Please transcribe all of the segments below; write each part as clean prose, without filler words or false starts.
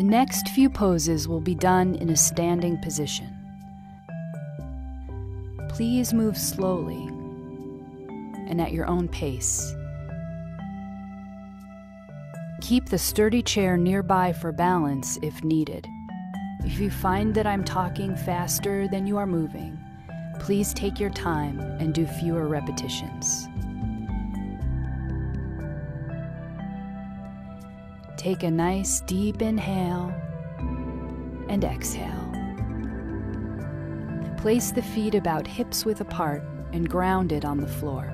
The next few poses will be done in a standing position. Please move slowly and at your own pace. Keep the sturdy chair nearby for balance if needed. If you find that I'm talking faster than you are moving, please take your time and do fewer repetitions. Take a nice deep inhale and exhale. Place the feet about hips-width apart and grounded on the floor.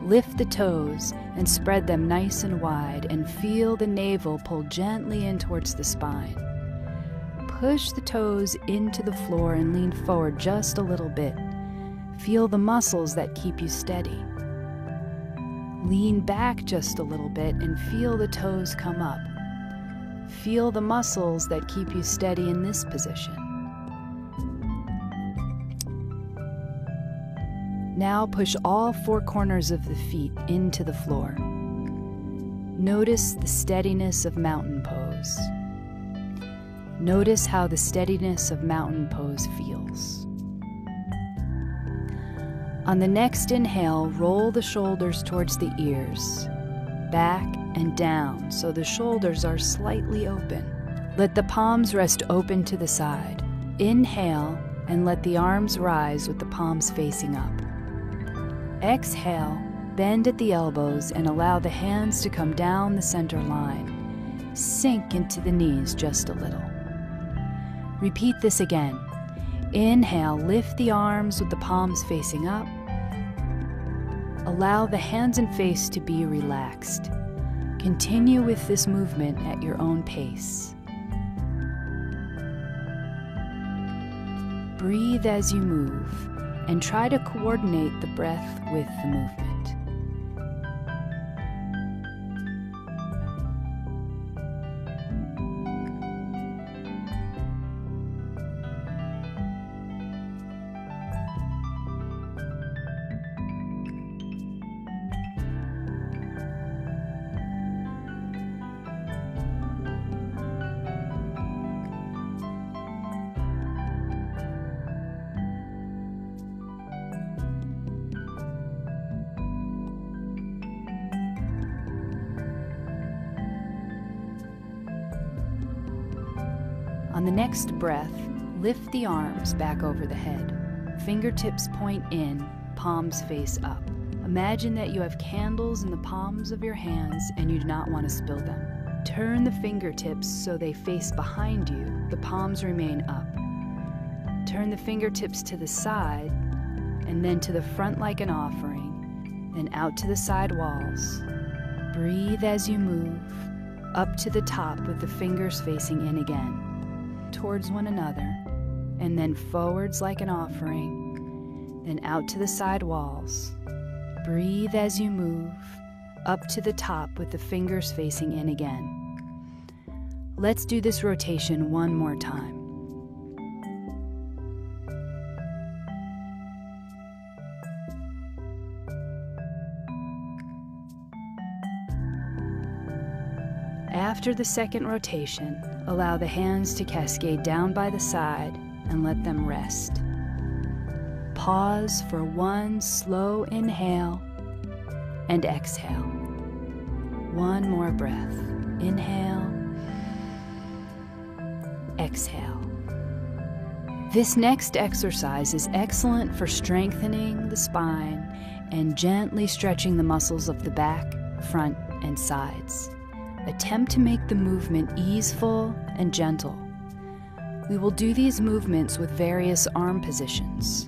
Lift the toes and spread them nice and wide, and feel the navel pull gently in towards the spine. Push the toes into the floor and lean forward just a little bit. Feel the muscles that keep you steady. Lean back just a little bit and feel the toes come up. Feel the muscles that keep you steady in this position. Now push all four corners of the feet into the floor. Notice the steadiness of mountain pose. Notice how the steadiness of mountain pose feels. On the next inhale, roll the shoulders towards the ears, back and down so the shoulders are slightly open. Let the palms rest open to the side. Inhale and let the arms rise with the palms facing up. Exhale, bend at the elbows and allow the hands to come down the center line. Sink into the knees just a little. Repeat this again. Inhale, lift the arms with the palms facing up. Allow the hands and face to be relaxed. Continue with this movement at your own pace. Breathe as you move, and try to coordinate the breath with the movement. On the next breath, lift the arms back over the head. Fingertips point in, palms face up. Imagine that you have candles in the palms of your hands and you do not want to spill them. Turn the fingertips so they face behind you. The palms remain up. Turn the fingertips to the side and then to the front like an offering, then out to the side walls. Breathe as you move, up to the top with the fingers facing in again, towards one another, and then forwards like an offering, then out to the side walls. Breathe as you move, up to the top with the fingers facing in again. Let's do this rotation one more time. After the second rotation, allow the hands to cascade down by the side and let them rest. Pause for one slow inhale and exhale. One more breath. Inhale, exhale. This next exercise is excellent for strengthening the spine and gently stretching the muscles of the back, front, and sides. Attempt to make the movement easeful and gentle. We will do these movements with various arm positions.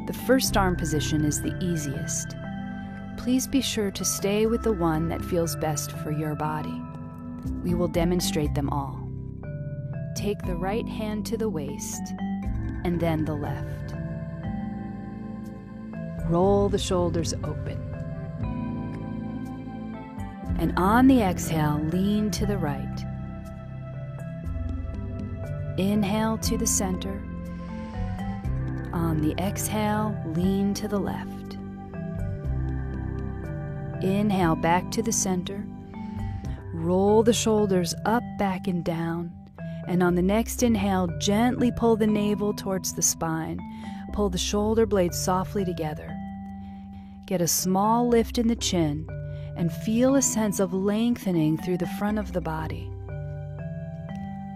The first arm position is the easiest. Please be sure to stay with the one that feels best for your body. We will demonstrate them all. Take the right hand to the waist and then the left. Roll the shoulders open. And on the exhale, lean to the right. Inhale to the center. On the exhale, lean to the left. Inhale back to the center. Roll the shoulders up, back, and down. And on the next inhale, gently pull the navel towards the spine. Pull the shoulder blades softly together. Get a small lift in the chin and feel a sense of lengthening through the front of the body.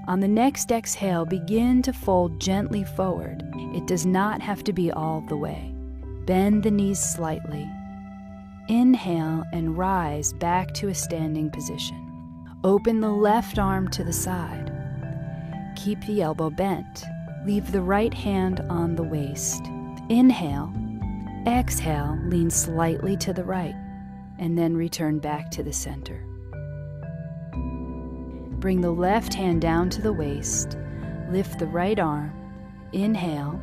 On the next exhale, begin to fold gently forward. It does not have to be all the way. Bend the knees slightly. Inhale and rise back to a standing position. Open the left arm to the side. Keep the elbow bent. Leave the right hand on the waist. Inhale. Exhale, lean slightly to the right, and then return back to the center. Bring the left hand down to the waist. Lift the right arm. Inhale.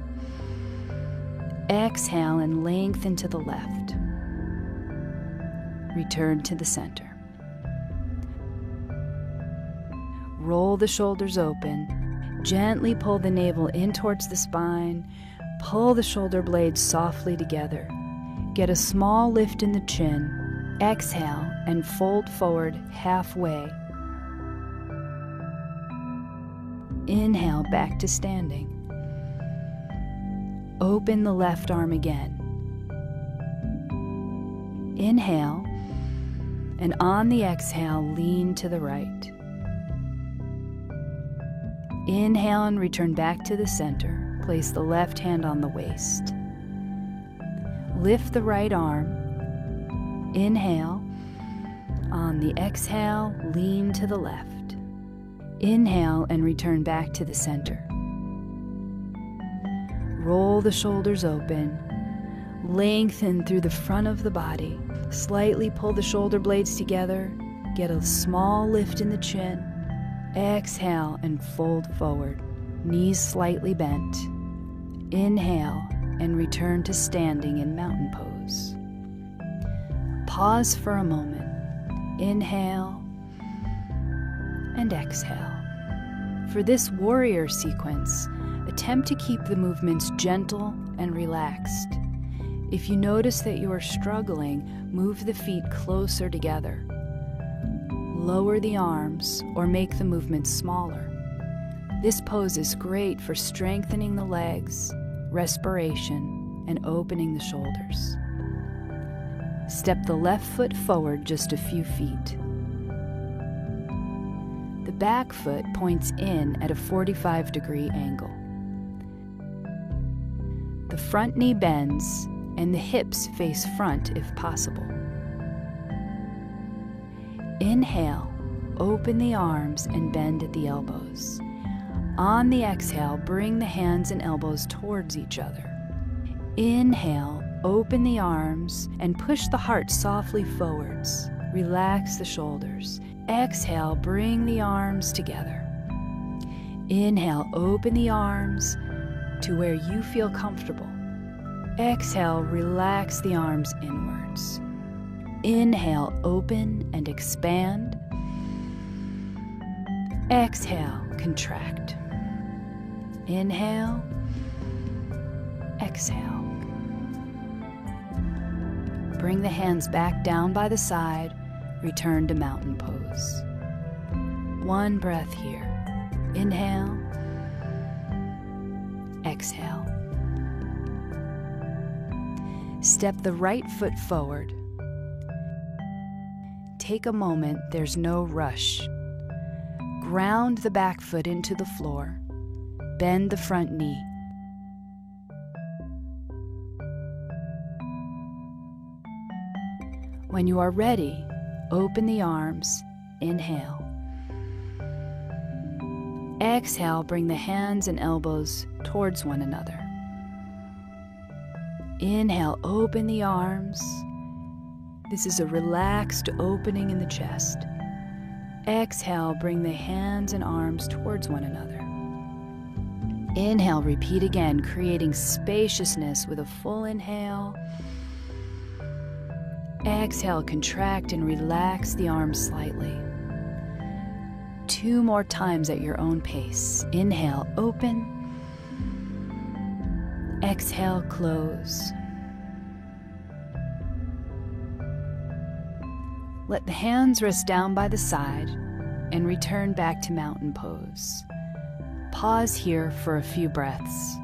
Exhale and lengthen to the left. Return to the center. Roll the shoulders open. Gently pull the navel in towards the spine. Pull the shoulder blades softly together. Get a small lift in the chin. Exhale and fold forward halfway. Inhale back to standing. Open the left arm again. Inhale, and on the exhale, lean to the right. Inhale and return back to the center. Place the left hand on the waist. Lift the right arm. Inhale. On the exhale, lean to the left. Inhale and return back to the center. Roll the shoulders open. Lengthen through the front of the body. Slightly pull the shoulder blades together. Get a small lift in the chin. Exhale and fold forward. Knees slightly bent. Inhale and return to standing in mountain pose. Pause for a moment. Inhale and exhale. For this warrior sequence, attempt to keep the movements gentle and relaxed. If you notice that you are struggling, move the feet closer together. Lower the arms or make the movements smaller. This pose is great for strengthening the legs, respiration, and opening the shoulders. Step the left foot forward just a few feet. The back foot points in at a 45-degree angle. The front knee bends and the hips face front if possible. Inhale, open the arms and bend at the elbows. On the exhale, bring the hands and elbows towards each other. Inhale, open the arms and push the heart softly forwards. Relax the shoulders. Exhale, bring the arms together. Inhale, open the arms to where you feel comfortable. Exhale, relax the arms inwards. Inhale, open and expand. Exhale, contract. Inhale, exhale. Bring the hands back down by the side. Return to mountain pose. One breath here. Inhale, exhale. Step the right foot forward. Take a moment, there's no rush. Ground the back foot into the floor. Bend the front knee. When you are ready, open the arms. Inhale. Exhale, bring the hands and elbows towards one another. Inhale, open the arms. This is a relaxed opening in the chest. Exhale, bring the hands and arms towards one another. Inhale, repeat again, creating spaciousness with a full inhale. Exhale, contract and relax the arms slightly. 2 more times at your own pace. Inhale, open. Exhale, close. Let the hands rest down by the side and return back to mountain pose. Pause here for a few breaths.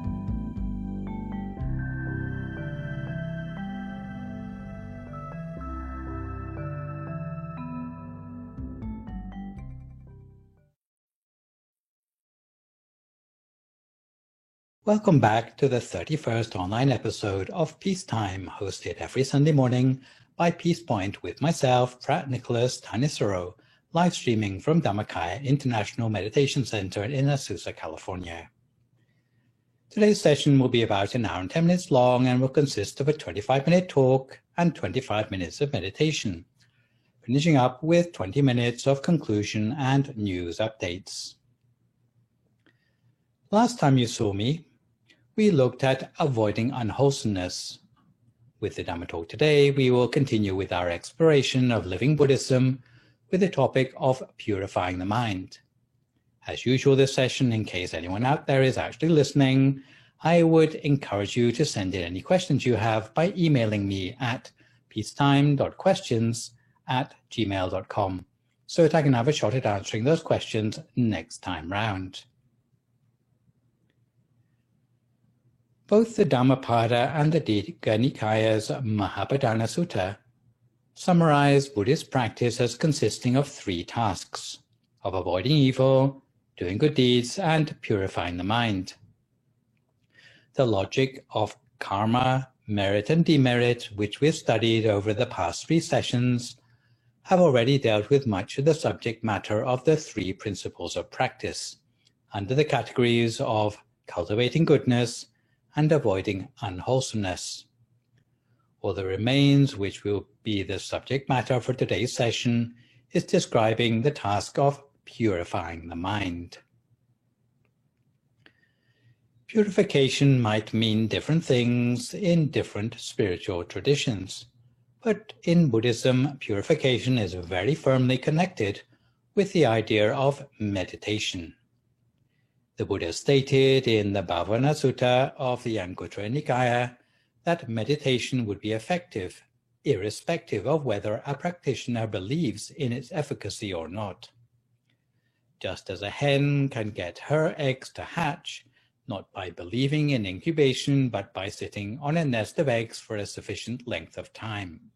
Welcome back to the 31st online episode of Peacetime, hosted every Sunday morning by Peace Point with myself, Pratt Nicholas Thanissaro, live streaming from Dhammakaya International Meditation Center in Azusa, California. Today's session will be about an hour and 10 minutes long and will consist of a 25-minute talk and 25 minutes of meditation, finishing up with 20 minutes of conclusion and news updates. Last time you saw me, we looked at avoiding unwholesomeness. With the Dhamma talk today, we will continue with our exploration of living Buddhism with the topic of purifying the mind. As usual this session, in case anyone out there is actually listening, I would encourage you to send in any questions you have by emailing me at peacetime.questions@gmail.com so that I can have a shot at answering those questions next time round. Both the Dhammapada and the Digha Nikaya's Mahapadana Sutta summarize Buddhist practice as consisting of three tasks: of avoiding evil, doing good deeds, and purifying the mind. The logic of karma, merit, and demerit, which we've studied over the past three sessions, have already dealt with much of the subject matter of the three principles of practice, under the categories of cultivating goodness and avoiding unwholesomeness. All that remains, which will be the subject matter for today's session, is describing the task of purifying the mind. Purification might mean different things in different spiritual traditions, but in Buddhism, purification is very firmly connected with the idea of meditation. The Buddha stated in the Bhavana Sutta of the Anguttara Nikaya that meditation would be effective, irrespective of whether a practitioner believes in its efficacy or not. Just as a hen can get her eggs to hatch, not by believing in incubation, but by sitting on a nest of eggs for a sufficient length of time.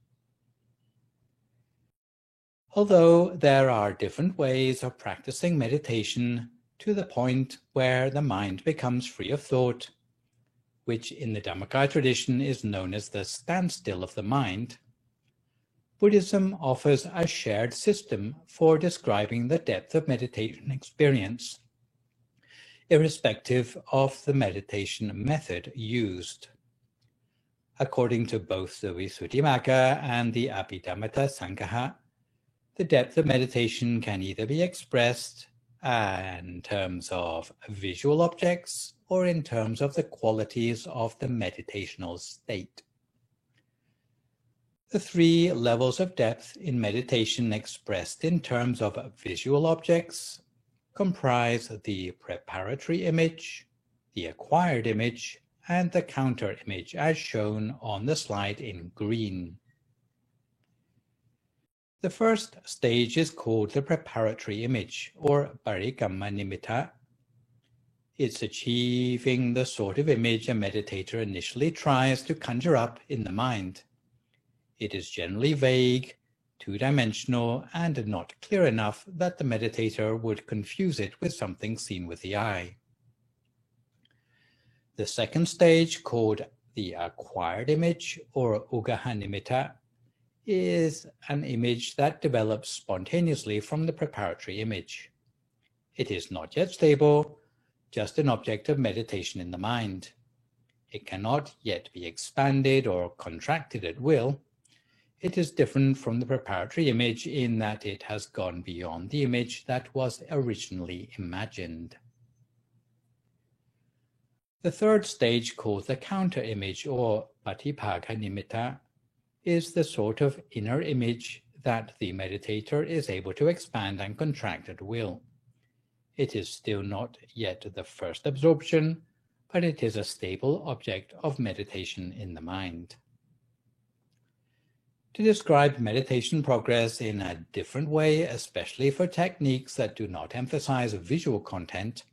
Although there are different ways of practicing meditation, to the point where the mind becomes free of thought, which in the Dhammakaya tradition is known as the standstill of the mind, Buddhism offers a shared system for describing the depth of meditation experience, irrespective of the meditation method used. According to both the Visuddhimagga and the Abhidhamma Sangaha, the depth of meditation can either be expressed in terms of visual objects or in terms of the qualities of the meditational state. The three levels of depth in meditation expressed in terms of visual objects comprise the preparatory image, the acquired image, and the counter image as shown on the slide in green. The first stage is called the preparatory image, or Parikamma Nimitta. It's achieving the sort of image a meditator initially tries to conjure up in the mind. It is generally vague, two-dimensional, and not clear enough that the meditator would confuse it with something seen with the eye. The second stage, called the acquired image, or Ugaha Nimitta, is an image that develops spontaneously from the preparatory image. It is not yet stable, just an object of meditation in the mind. It cannot yet be expanded or contracted at will. It is different from the preparatory image in that it has gone beyond the image that was originally imagined. The third stage, called the counter image, or Patipagga Nimitta, is the sort of inner image that the meditator is able to expand and contract at will. It is still not yet the first absorption, but it is a stable object of meditation in the mind. To describe meditation progress in a different way, especially for techniques that do not emphasize visual content,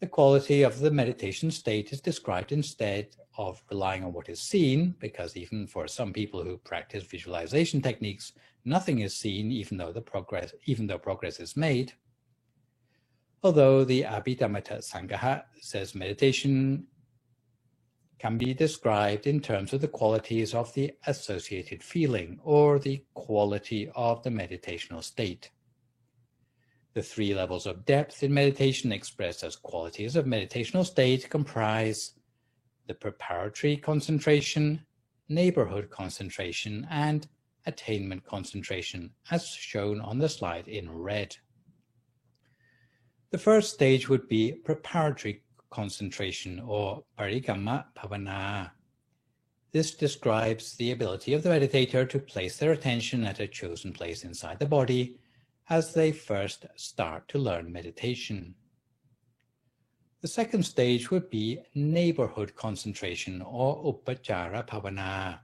the quality of the meditation state is described instead of relying on what is seen, because even for some people who practice visualization techniques, nothing is seen even though progress is made. Although the Abhidhamma Sangha says meditation can be described in terms of the qualities of the associated feeling or the quality of the meditational state. The 3 levels of depth in meditation expressed as qualities of meditational state comprise the preparatory concentration, neighborhood concentration, and attainment concentration, as shown on the slide in red. The first stage would be preparatory concentration, or Parikamma Bhavana. This describes the ability of the meditator to place their attention at a chosen place inside the body as they first start to learn meditation. The second stage would be neighborhood concentration, or Upachara Bhavana.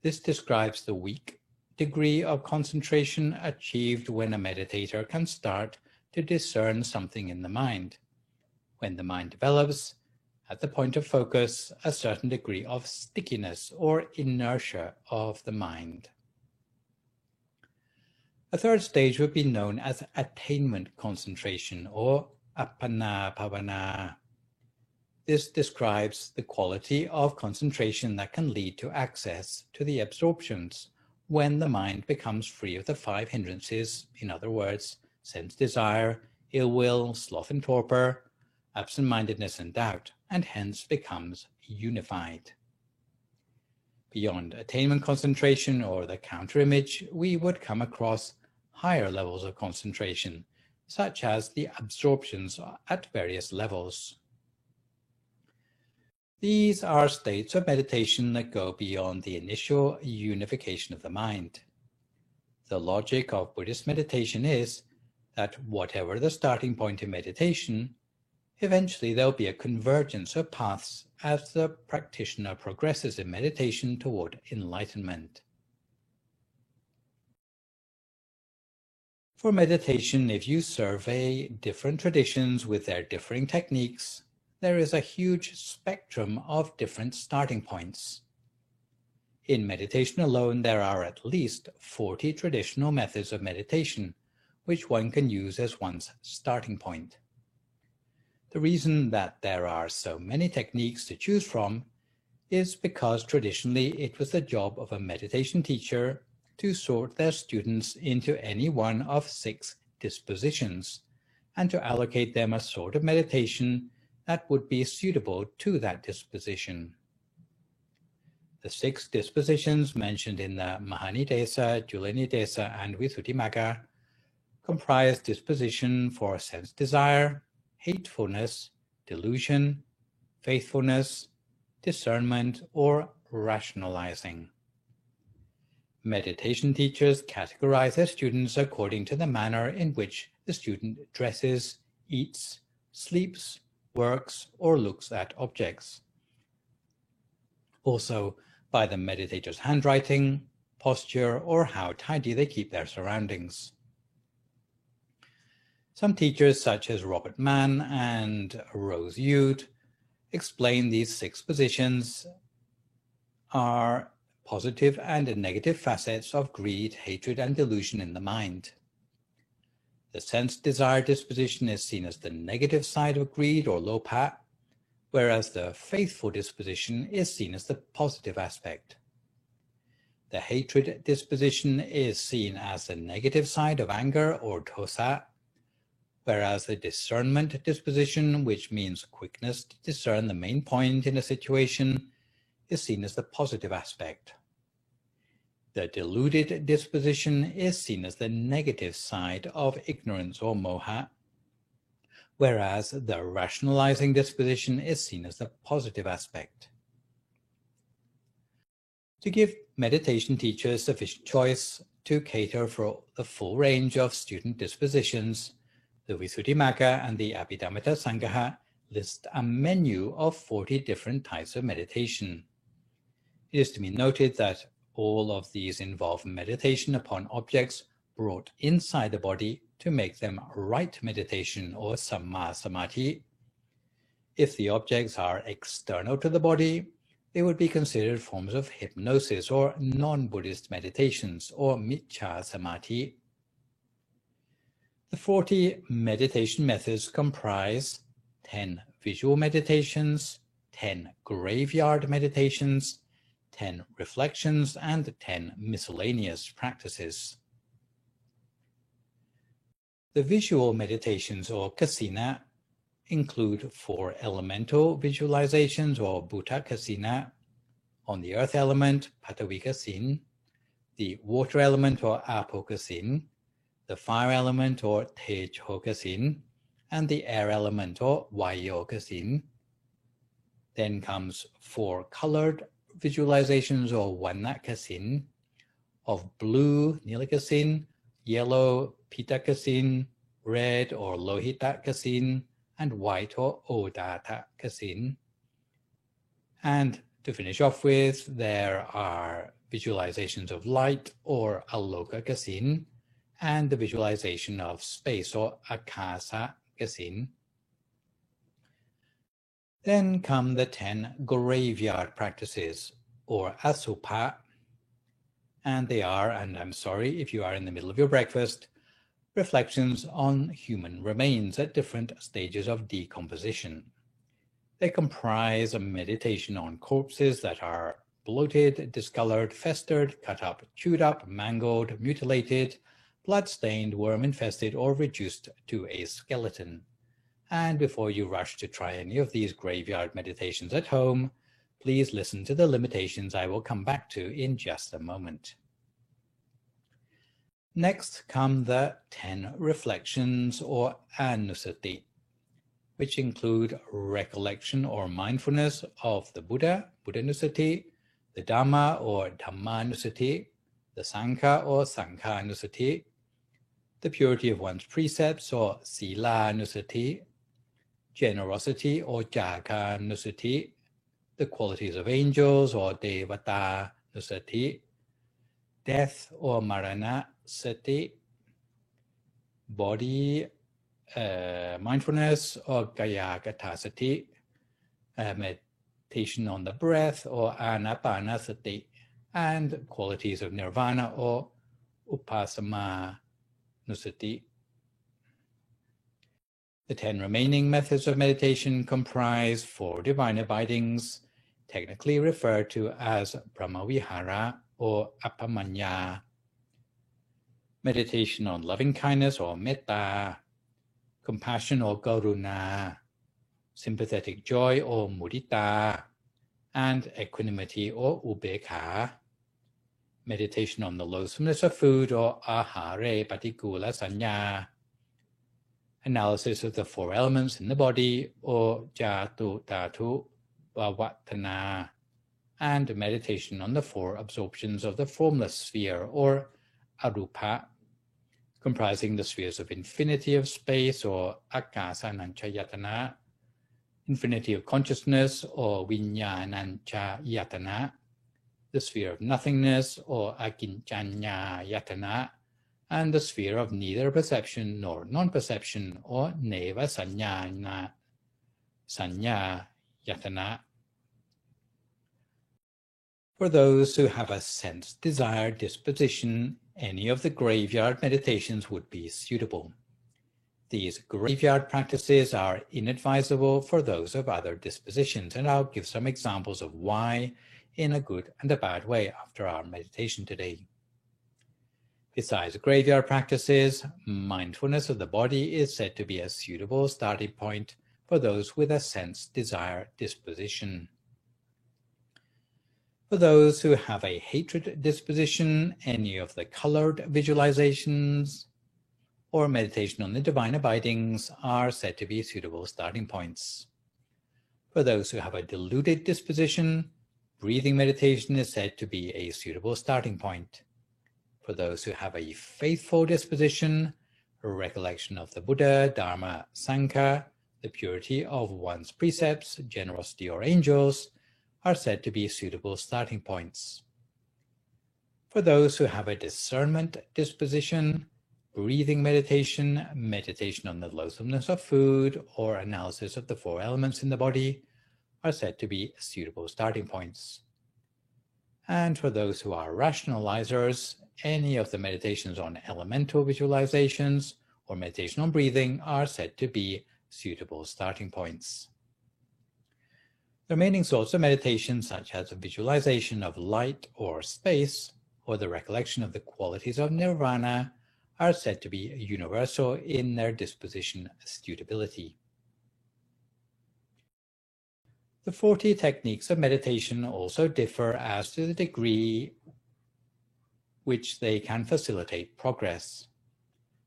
This describes the weak degree of concentration achieved when a meditator can start to discern something in the mind, when the mind develops, at the point of focus, a certain degree of stickiness or inertia of the mind. A third stage would be known as attainment concentration, or Appana Bhavana. This describes the quality of concentration that can lead to access to the absorptions when the mind becomes free of the 5 hindrances, in other words, sense desire, ill will, sloth and torpor, absent-mindedness and doubt, and hence becomes unified. Beyond attainment concentration, or the counter-image, we would come across higher levels of concentration, such as the absorptions at various levels. These are states of meditation that go beyond the initial unification of the mind. The logic of Buddhist meditation is that whatever the starting point in meditation, eventually there'll be a convergence of paths as the practitioner progresses in meditation toward enlightenment. For meditation, if you survey different traditions with their differing techniques, there is a huge spectrum of different starting points. In meditation alone, there are at least 40 traditional methods of meditation, which one can use as one's starting point. The reason that there are so many techniques to choose from is because traditionally it was the job of a meditation teacher to sort their students into any one of 6 dispositions and to allocate them a sort of meditation that would be suitable to that disposition. The 6 dispositions mentioned in the Mahanidesa, Julanidesa, and Visuddhimagga comprise disposition for sense desire, hatefulness, delusion, faithfulness, discernment, or rationalizing. Meditation teachers categorize their students according to the manner in which the student dresses, eats, sleeps, works, or looks at objects. Also, by the meditator's handwriting, posture, or how tidy they keep their surroundings. Some teachers, such as Robert Mann and Rose Yude, explain these 6 positions are positive and negative facets of greed, hatred, and delusion in the mind. The sense-desire disposition is seen as the negative side of greed or lobha, whereas the faithful disposition is seen as the positive aspect. The hatred disposition is seen as the negative side of anger or dosa, whereas the discernment disposition, which means quickness to discern the main point in a situation, is seen as the positive aspect. The deluded disposition is seen as the negative side of ignorance or moha, whereas the rationalizing disposition is seen as the positive aspect. To give meditation teachers sufficient choice to cater for the full range of student dispositions, the Visuddhimagga and the Abhidhamma Sangha list a menu of 40 different types of meditation. It is to be noted that All of these involve meditation upon objects brought inside the body to make them right meditation or Samma Samadhi. If the objects are external to the body, they would be considered forms of hypnosis or non-Buddhist meditations or Miccha Samadhi. The 40 meditation methods comprise 10 visual meditations, 10 graveyard meditations, 10 reflections, and 10 miscellaneous practices. The visual meditations or kasina include 4 elemental visualizations or Bhuta kasina, on the earth element, Patavi kasin, the water element or Apo kasin, the fire element or Tejo kasin, and the air element or Vayo kasin. Then comes 4 colored visualizations or Vana kasin, of blue, Nila kasin, yellow, Pita kasin, red or Lohita kasin, and white or Odata kasin. And to finish off with, there are visualizations of light or Aloka kasin, and the visualization of space or Akasa kasin. Then come the 10 graveyard practices or Asupha, and they are, and I'm sorry if you are in the middle of your breakfast, reflections on human remains at different stages of decomposition. They comprise a meditation on corpses that are bloated, discolored, festered, cut up, chewed up, mangled, mutilated, blood-stained, worm-infested, or reduced to a skeleton. And before you rush to try any of these graveyard meditations at home, please listen to the limitations I will come back to in just a moment. Next come the 10 reflections or Anusati, which include recollection or mindfulness of the Buddha, Buddhanusati, the Dhamma or Dhammanusati, the Sangha or Sanghanusati, the purity of one's precepts or Silanusati, generosity or Jaganusati, the qualities of angels or Devata Nusati, death or Marana Sati, body mindfulness or Kayagata Sati, meditation on the breath or Anapana Sati, and qualities of Nirvana or Upasama Nusati. The 10 remaining methods of meditation comprise 4 divine abidings, technically referred to as Brahmavihara or Appamanya, meditation on loving kindness or Metta, compassion or Karuna, sympathetic joy or Mudita, and equanimity or Ubekha, meditation on the loathsomeness of food or Ahare Patikula Sanya, analysis of the 4 elements in the body or Jatu Dhatu Vavatana, and meditation on the 4 absorptions of the formless sphere or Arupa, comprising the spheres of infinity of space or Akasananchayatana, infinity of consciousness or Vinyananchayatana, the sphere of nothingness or Akinchanyayatana, and the sphere of neither perception nor non-perception or Neva Sanyana Sanyayatana. For those who have a sense-desired disposition, any of the graveyard meditations would be suitable. These graveyard practices are inadvisable for those of other dispositions, and I'll give some examples of why in a good and a bad way after our meditation today. Besides graveyard practices, mindfulness of the body is said to be a suitable starting point for those with a sense-desire disposition. For those who have a hatred disposition, any of the colored visualizations or meditation on the divine abidings are said to be suitable starting points. For those who have a deluded disposition, breathing meditation is said to be a suitable starting point. For those who have a faithful disposition, a recollection of the Buddha, Dharma, Sangha, the purity of one's precepts, generosity or angels, are said to be suitable starting points. For those who have a discernment disposition, breathing meditation, meditation on the loathsomeness of food, or analysis of the 4 elements in the body are said to be suitable starting points. And for those who are rationalizers, any of the meditations on elemental visualizations or meditation on breathing are said to be suitable starting points. The remaining sorts of meditation, such as a visualization of light or space, or the recollection of the qualities of nirvana, are said to be universal in their disposition suitability. The 40 techniques of meditation also differ as to the degree which they can facilitate progress.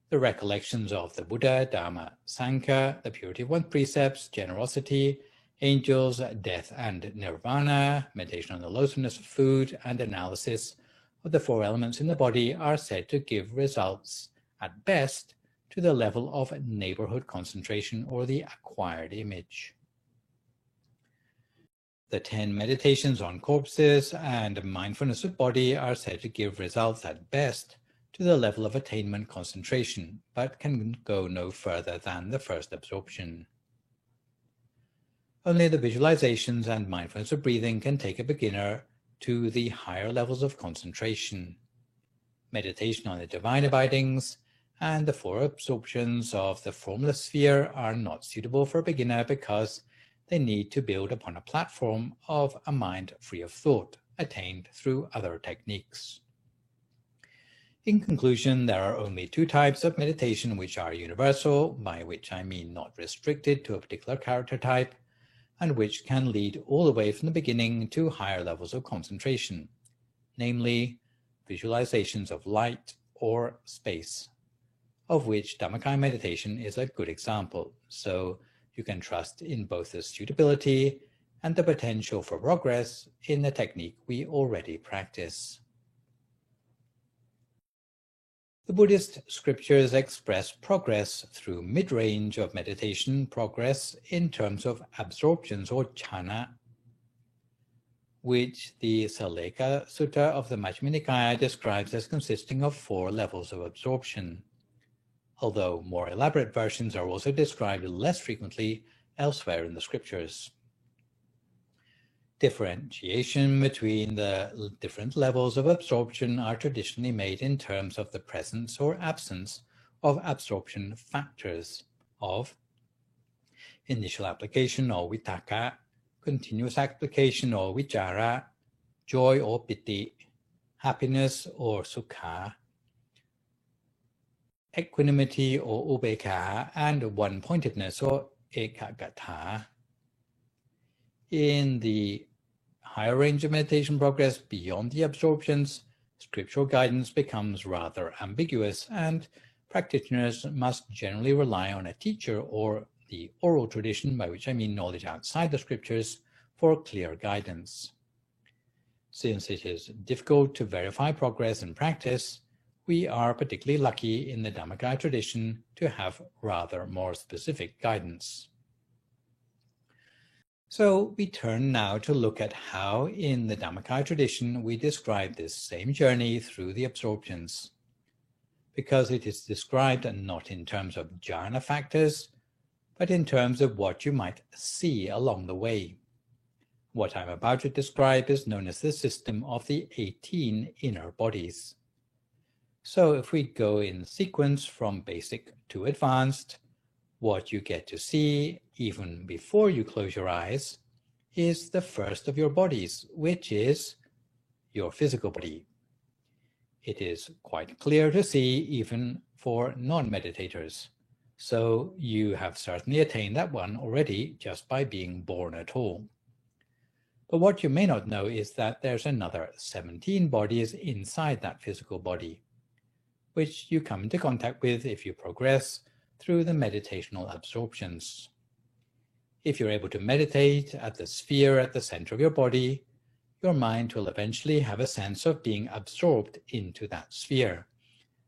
The recollections of the Buddha, Dharma, Sangha, the purity of one's precepts, generosity, angels, death and nirvana, meditation on the loathsomeness of food, and analysis of the 4 elements in the body are said to give results, at best, to the level of neighborhood concentration or the acquired image. The 10 meditations on corpses and mindfulness of body are said to give results, at best, to the level of attainment concentration, but can go no further than the first absorption. Only the visualizations and mindfulness of breathing can take a beginner to the higher levels of concentration. Meditation on the divine abidings and the 4 absorptions of the formless sphere are not suitable for a beginner because they need to build upon a platform of a mind free of thought, attained through other techniques. In conclusion, there are only 2 types of meditation which are universal, by which I mean not restricted to a particular character type, and which can lead all the way from the beginning to higher levels of concentration, namely visualizations of light or space, of which Dhammakaya meditation is a good example, so you can trust in both the suitability and the potential for progress in the technique we already practice. The Buddhist scriptures express progress through mid-range of meditation progress in terms of absorptions or jhana, which the Saleka Sutta of the Majjhima Nikaya describes as consisting of 4 levels of absorption, although more elaborate versions are also described less frequently elsewhere in the scriptures. Differentiation between the different levels of absorption are traditionally made in terms of the presence or absence of absorption factors of initial application or vitakka, continuous application or vichara, joy or piti, happiness or sukha, equanimity or ubekha, and one-pointedness or ekaggata. In the higher range of meditation progress beyond the absorptions, scriptural guidance becomes rather ambiguous, and practitioners must generally rely on a teacher or the oral tradition, by which I mean knowledge outside the scriptures, for clear guidance. Since it is difficult to verify progress in practice, we are particularly lucky in the Dhammakaya tradition to have rather more specific guidance. So we turn now to look at how in the Dhammakaya tradition we describe this same journey through the absorptions, because it is described not in terms of jhana factors, but in terms of what you might see along the way. What I'm about to describe is known as the system of the 18 inner bodies. So if we go in sequence from basic to advanced, what you get to see, even before you close your eyes, is the first of your bodies, which is your physical body. It is quite clear to see even for non-meditators, so you have certainly attained that one already just by being born at all. But what you may not know is that there's another 17 bodies inside that physical body, which you come into contact with if you progress through the meditational absorptions. If you're able to meditate at the sphere at the center of your body, your mind will eventually have a sense of being absorbed into that sphere,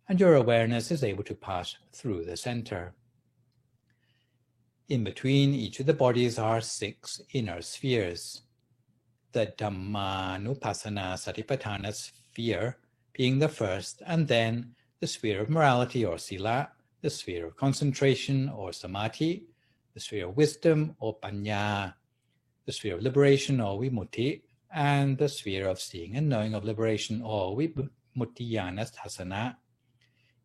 and your awareness is able to pass through the center. In between each of the bodies are 6 inner spheres. The Dhammanupassana Satipatthana sphere being the first, and then the sphere of morality or sila, the sphere of concentration or samadhi, the sphere of wisdom or panya, the sphere of liberation or vimutti, and the sphere of seeing and knowing of liberation or vimuttiyana-sthasana,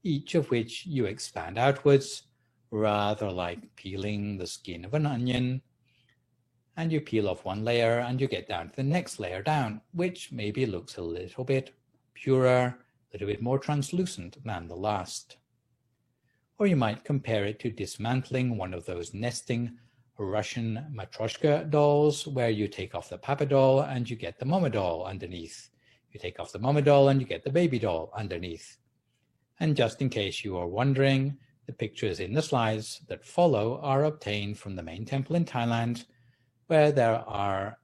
each of which you expand outwards, rather like peeling the skin of an onion, and you peel off one layer and you get down to the next layer down, which maybe looks a little bit purer, a little bit more translucent than the last. Or you might compare it to dismantling one of those nesting Russian Matryoshka dolls, where you take off the Papa doll and you get the Mama doll underneath. You take off the Mama doll and you get the baby doll underneath. And just in case you are wondering, the pictures in the slides that follow are obtained from the main temple in Thailand, where there are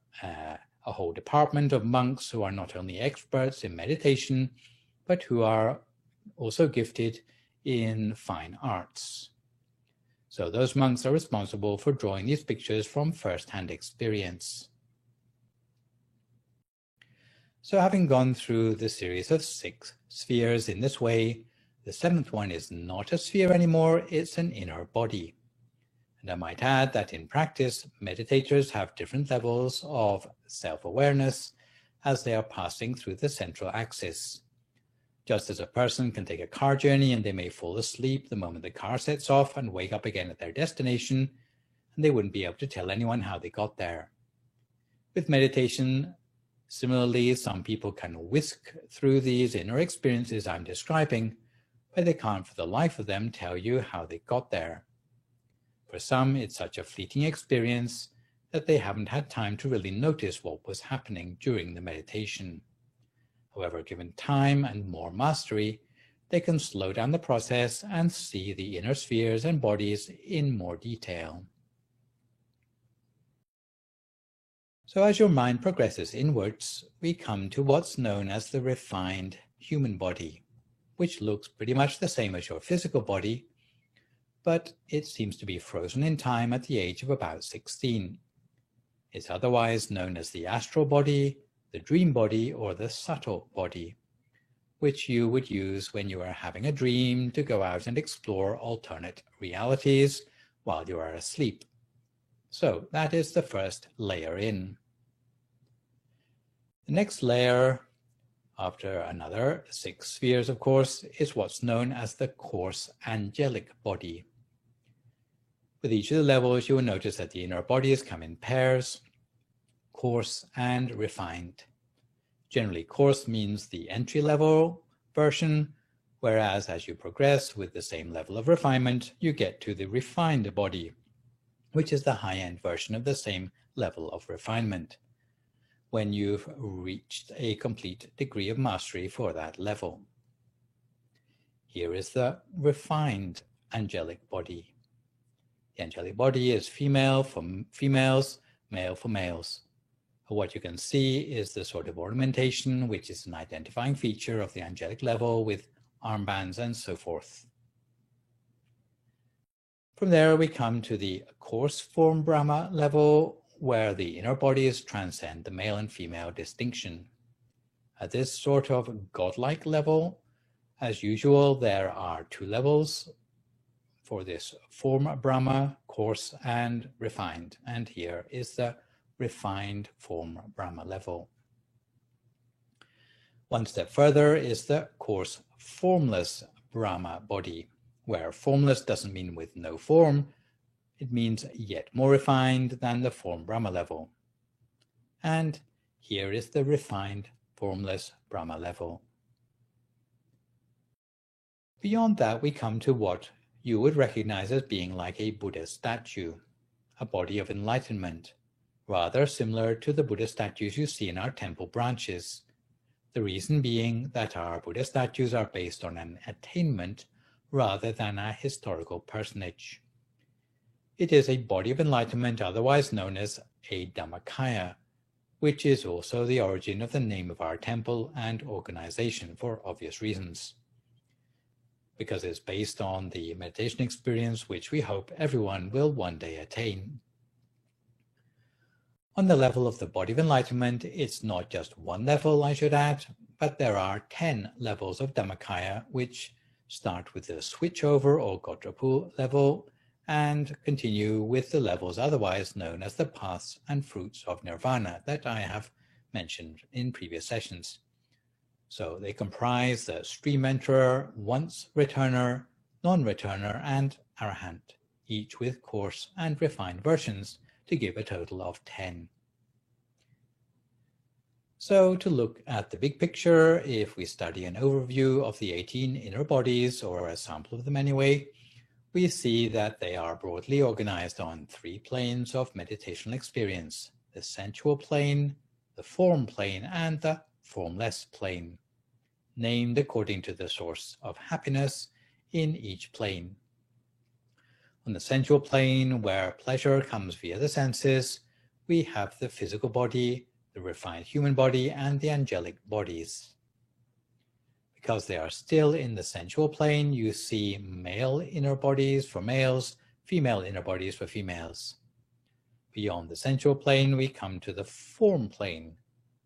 a whole department of monks who are not only experts in meditation, but who are also gifted in fine arts. So those monks are responsible for drawing these pictures from first-hand experience. So having gone through the series of 6 spheres in this way, the 7th one is not a sphere anymore, it's an inner body. And I might add that in practice, meditators have different levels of self-awareness as they are passing through the central axis. Just as a person can take a car journey and they may fall asleep the moment the car sets off and wake up again at their destination, and they wouldn't be able to tell anyone how they got there. With meditation, similarly, some people can whisk through these inner experiences I'm describing, but they can't for the life of them tell you how they got there. For some, it's such a fleeting experience that they haven't had time to really notice what was happening during the meditation. However, given time and more mastery, they can slow down the process and see the inner spheres and bodies in more detail. So as your mind progresses inwards, we come to what's known as the refined human body, which looks pretty much the same as your physical body, but it seems to be frozen in time at the age of about 16. It's otherwise known as the astral body, the dream body, or the subtle body, which you would use when you are having a dream to go out and explore alternate realities while you are asleep. So that is the first layer in. The next layer, after another 6 spheres, of course, is what's known as the coarse angelic body. With each of the levels, you will notice that the inner bodies come in pairs, coarse and refined. Generally, coarse means the entry-level version, whereas as you progress with the same level of refinement, you get to the refined body, which is the high-end version of the same level of refinement, when you've reached a complete degree of mastery for that level. Here is the refined angelic body. The angelic body is female for females, male for males. What you can see is the sort of ornamentation, which is an identifying feature of the angelic level with armbands and so forth. From there, we come to the coarse form Brahma level, where the inner bodies transcend the male and female distinction. At this sort of godlike level, as usual, there are 2 levels for this form Brahma, coarse and refined, and here is the refined form Brahma level. One step further is the coarse formless Brahma body, where formless doesn't mean with no form, it means yet more refined than the form Brahma level. And here is the refined formless Brahma level. Beyond that, we come to what you would recognize as being like a Buddha statue, a body of enlightenment, rather similar to the Buddha statues you see in our temple branches. The reason being that our Buddha statues are based on an attainment rather than a historical personage. It is a body of enlightenment otherwise known as a Dhammakaya, which is also the origin of the name of our temple and organization for obvious reasons, because it's based on the meditation experience which we hope everyone will one day attain. On the level of the body of enlightenment, it's not just one level, I should add, but there are 10 levels of Dhammakaya, which start with the switchover or Gotrapu level and continue with the levels otherwise known as the paths and fruits of nirvana that I have mentioned in previous sessions. So they comprise the stream enterer, once returner, non-returner, and arahant, each with coarse and refined versions, to give a total of 10. So to look at the big picture, if we study an overview of the 18 inner bodies, or a sample of them anyway, we see that they are broadly organized on 3 planes of meditational experience: the sensual plane, the form plane, and the formless plane, named according to the source of happiness in each plane. On the sensual plane, where pleasure comes via the senses, we have the physical body, the refined human body, and the angelic bodies. Because they are still in the sensual plane, you see male inner bodies for males, female inner bodies for females. Beyond the sensual plane, we come to the form plane,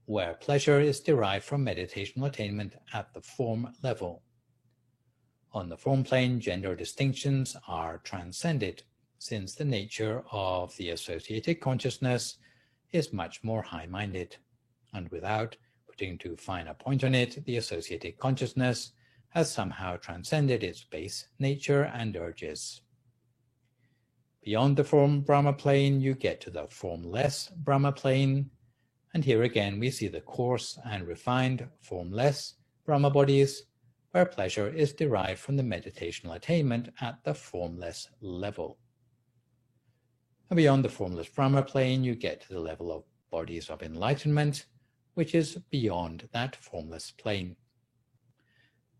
where pleasure is derived from meditational attainment at the form level. On the form plane, gender distinctions are transcended, since the nature of the associated consciousness is much more high-minded, and without putting too fine a point on it, the associated consciousness has somehow transcended its base nature and urges. Beyond the form Brahma plane, you get to the formless Brahma plane, and here again we see the coarse and refined formless Brahma bodies, where pleasure is derived from the meditational attainment at the formless level. And beyond the formless Brahma plane, you get to the level of bodies of enlightenment, which is beyond that formless plane.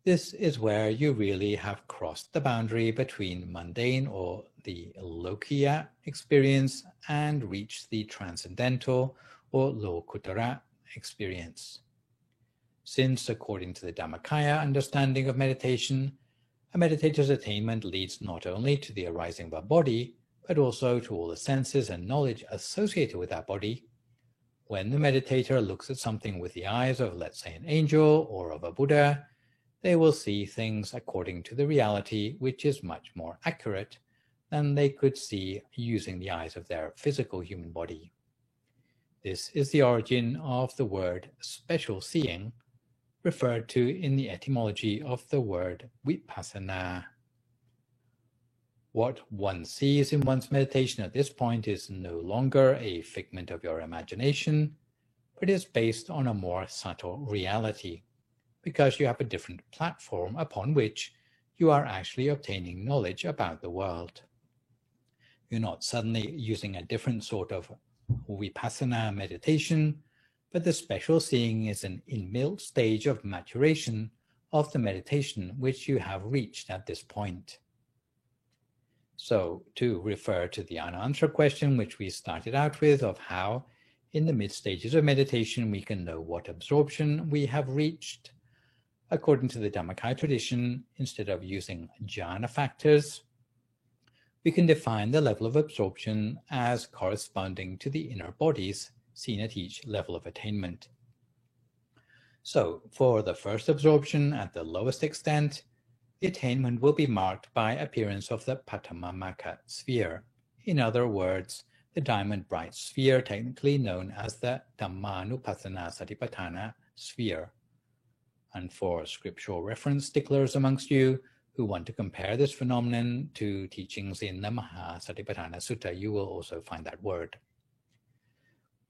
This is where you really have crossed the boundary between mundane or the Lokiya experience and reached the transcendental or Lokuttara experience. Since, according to the Dhammakaya understanding of meditation, a meditator's attainment leads not only to the arising of a body, but also to all the senses and knowledge associated with that body. When the meditator looks at something with the eyes of, let's say, an angel or of a Buddha, they will see things according to the reality, which is much more accurate than they could see using the eyes of their physical human body. This is the origin of the word special seeing, referred to in the etymology of the word vipassana. What one sees in one's meditation at this point is no longer a figment of your imagination, but is based on a more subtle reality, because you have a different platform upon which you are actually obtaining knowledge about the world. You're not suddenly using a different sort of vipassana meditation, but the special seeing is an inbuilt stage of maturation of the meditation which you have reached at this point. So, to refer to the unanswered question which we started out with of how, in the mid-stages of meditation, we can know what absorption we have reached, according to the Dhammakaya tradition, instead of using jhana factors, we can define the level of absorption as corresponding to the inner bodies seen at each level of attainment. So, for the first absorption at the lowest extent, the attainment will be marked by appearance of the Patamamaka sphere. In other words, the diamond bright sphere, technically known as the Dhammanupassana Satipatthana sphere. And for scriptural reference sticklers amongst you who want to compare this phenomenon to teachings in the Mahasatipatthana Sutta, you will also find that word.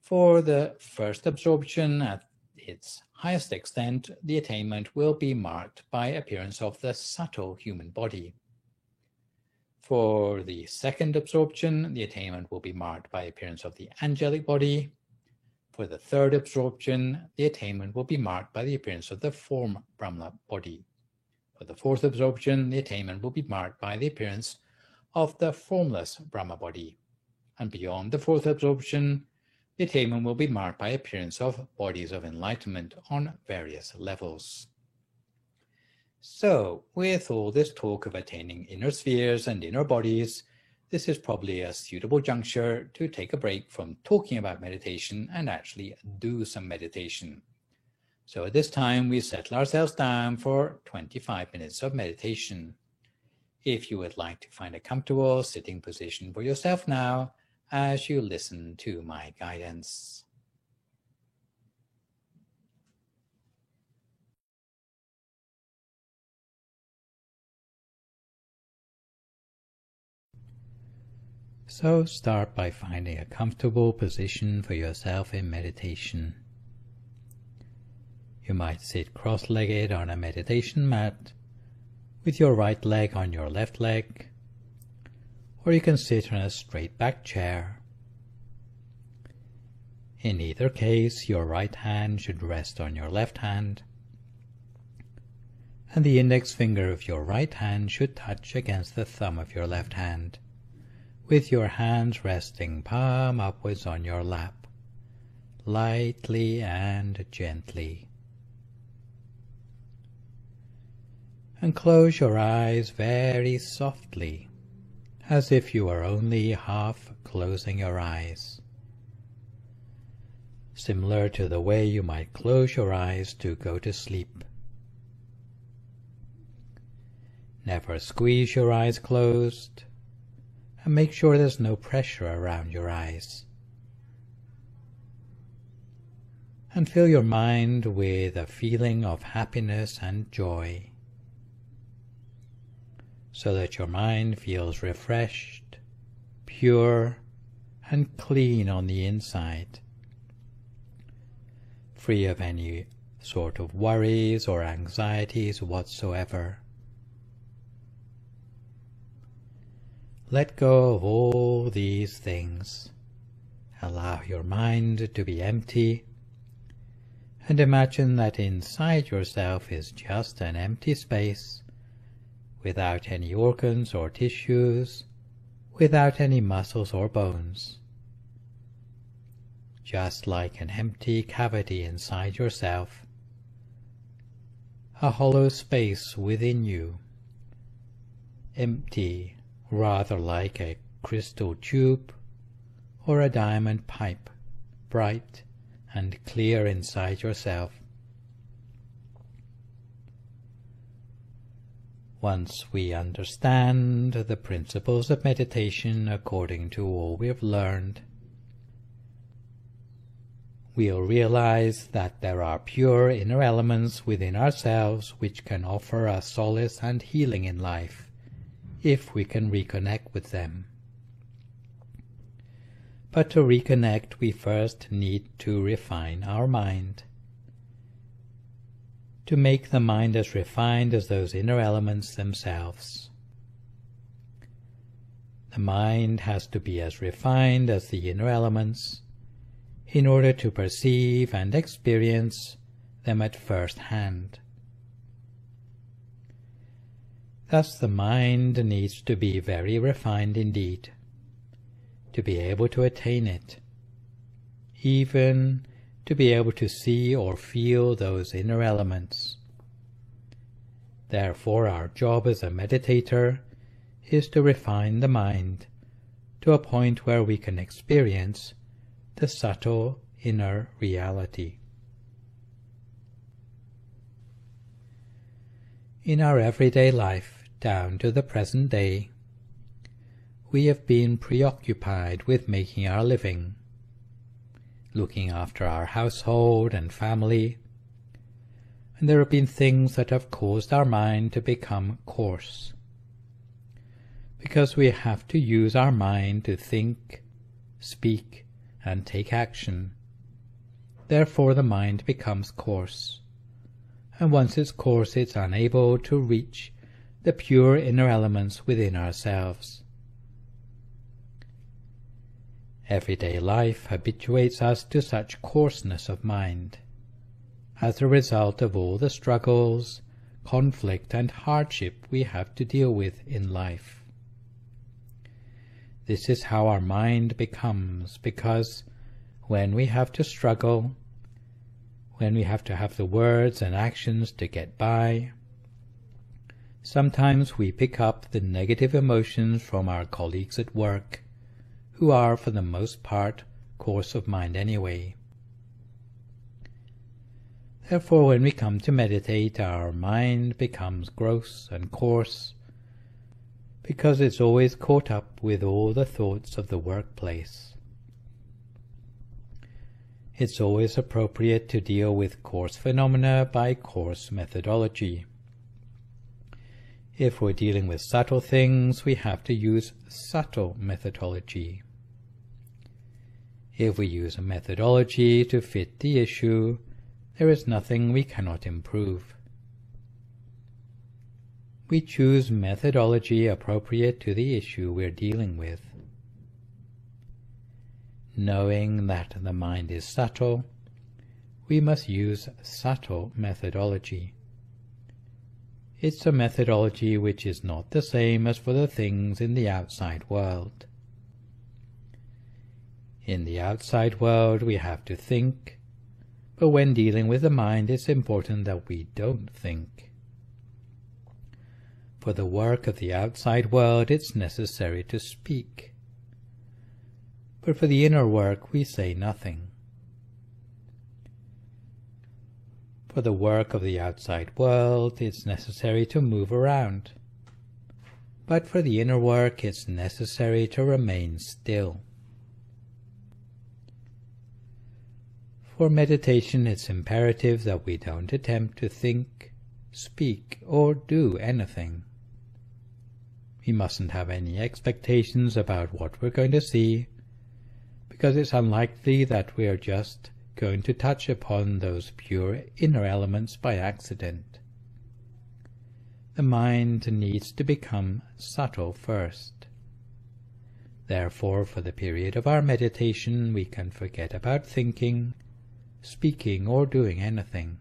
For the first absorption at its highest extent, the attainment will be marked by appearance of the subtle human body. For the second absorption, the attainment will be marked by appearance of the angelic body. For the third absorption, the attainment will be marked by the appearance of the form Brahma body. For the fourth absorption, the attainment will be marked by the appearance of the formless Brahma body. And beyond the fourth absorption, the attainment will be marked by appearance of bodies of enlightenment on various levels. So, with all this talk of attaining inner spheres and inner bodies, this is probably a suitable juncture to take a break from talking about meditation and actually do some meditation. So at this time, we settle ourselves down for 25 minutes of meditation. If you would like to find a comfortable sitting position for yourself now as you listen to my guidance. So start by finding a comfortable position for yourself in meditation. You might sit cross-legged on a meditation mat with your right leg on your left leg, or you can sit on a straight-back chair. In either case, your right hand should rest on your left hand, and the index finger of your right hand should touch against the thumb of your left hand, with your hands resting palm upwards on your lap, lightly and gently. And close your eyes very softly, as if you were only half closing your eyes, similar to the way you might close your eyes to go to sleep. Never squeeze your eyes closed, and make sure there's no pressure around your eyes. And fill your mind with a feeling of happiness and joy, so that your mind feels refreshed, pure, and clean on the inside, free of any sort of worries or anxieties whatsoever. Let go of all these things. Allow your mind to be empty, and imagine that inside yourself is just an empty space, without any organs or tissues, without any muscles or bones. Just like an empty cavity inside yourself, a hollow space within you, empty, rather like a crystal tube or a diamond pipe, bright and clear inside yourself. Once we understand the principles of meditation according to all we have learned, we'll realize that there are pure inner elements within ourselves which can offer us solace and healing in life, if we can reconnect with them. But to reconnect, we first need to refine our mind, to make the mind as refined as those inner elements themselves. The mind has to be as refined as the inner elements in order to perceive and experience them at first hand. Thus the mind needs to be very refined indeed, to be able to attain it, even to be able to see or feel those inner elements. Therefore our job as a meditator is to refine the mind to a point where we can experience the subtle inner reality. In our everyday life, down to the present day, we have been preoccupied with making our living, looking after our household and family, and there have been things that have caused our mind to become coarse, because we have to use our mind to think, speak, and take action. Therefore the mind becomes coarse, and once it's coarse, it's unable to reach the pure inner elements within ourselves. Everyday life habituates us to such coarseness of mind, as a result of all the struggles, conflict, and hardship we have to deal with in life. This is how our mind becomes, because when we have to struggle, when we have to have the words and actions to get by, Sometimes we pick up the negative emotions from our colleagues at work, who are for the most part coarse of mind anyway. Therefore, when we come to meditate, our mind becomes gross and coarse, because it's always caught up with all the thoughts of the workplace. It's always appropriate to deal with coarse phenomena by coarse methodology. If we're dealing with subtle things, we have to use subtle methodology. If we use a methodology to fit the issue, there is nothing we cannot improve. We choose methodology appropriate to the issue we're dealing with. Knowing that the mind is subtle, we must use subtle methodology. It's a methodology which is not the same as for the things in the outside world. In the outside world we have to think, but when dealing with the mind it's important that we don't think. For the work of the outside world it's necessary to speak, but for the inner work we say nothing. For the work of the outside world it's necessary to move around, but for the inner work it's necessary to remain still. For meditation it's imperative that we don't attempt to think, speak, or do anything. We mustn't have any expectations about what we're going to see, because it's unlikely that we are just going to touch upon those pure inner elements by accident. The mind needs to become subtle first. Therefore, for the period of our meditation, we can forget about thinking, speaking, or doing anything.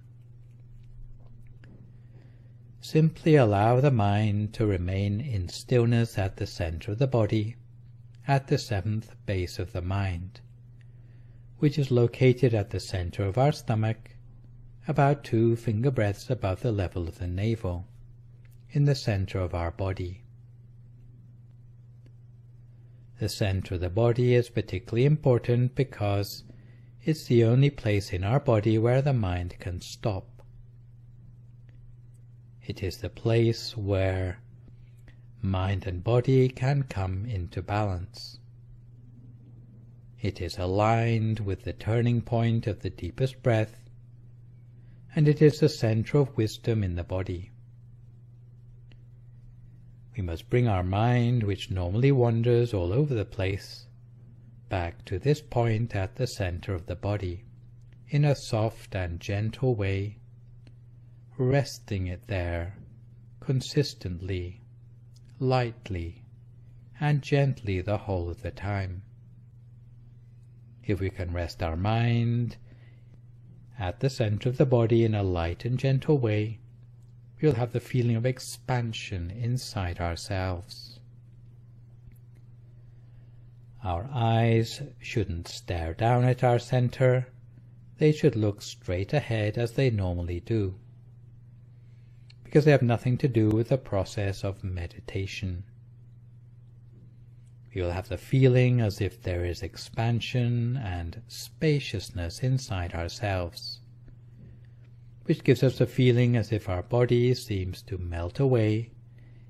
Simply allow the mind to remain in stillness at the center of the body, at the seventh base of the mind, which is located at the center of our stomach, about 2 finger breadths above the level of the navel, in the center of our body. The center of the body is particularly important because it's the only place in our body where the mind can stop. It is the place where mind and body can come into balance. It is aligned with the turning point of the deepest breath, and it is the center of wisdom in the body. We must bring our mind, which normally wanders all over the place, back to this point at the center of the body, in a soft and gentle way, resting it there consistently, lightly, and gently the whole of the time. If we can rest our mind at the center of the body in a light and gentle way, we'll have the feeling of expansion inside ourselves. Our eyes shouldn't stare down at our center. They should look straight ahead as they normally do, because they have nothing to do with the process of meditation. We will have the feeling as if there is expansion and spaciousness inside ourselves, which gives us a feeling as if our body seems to melt away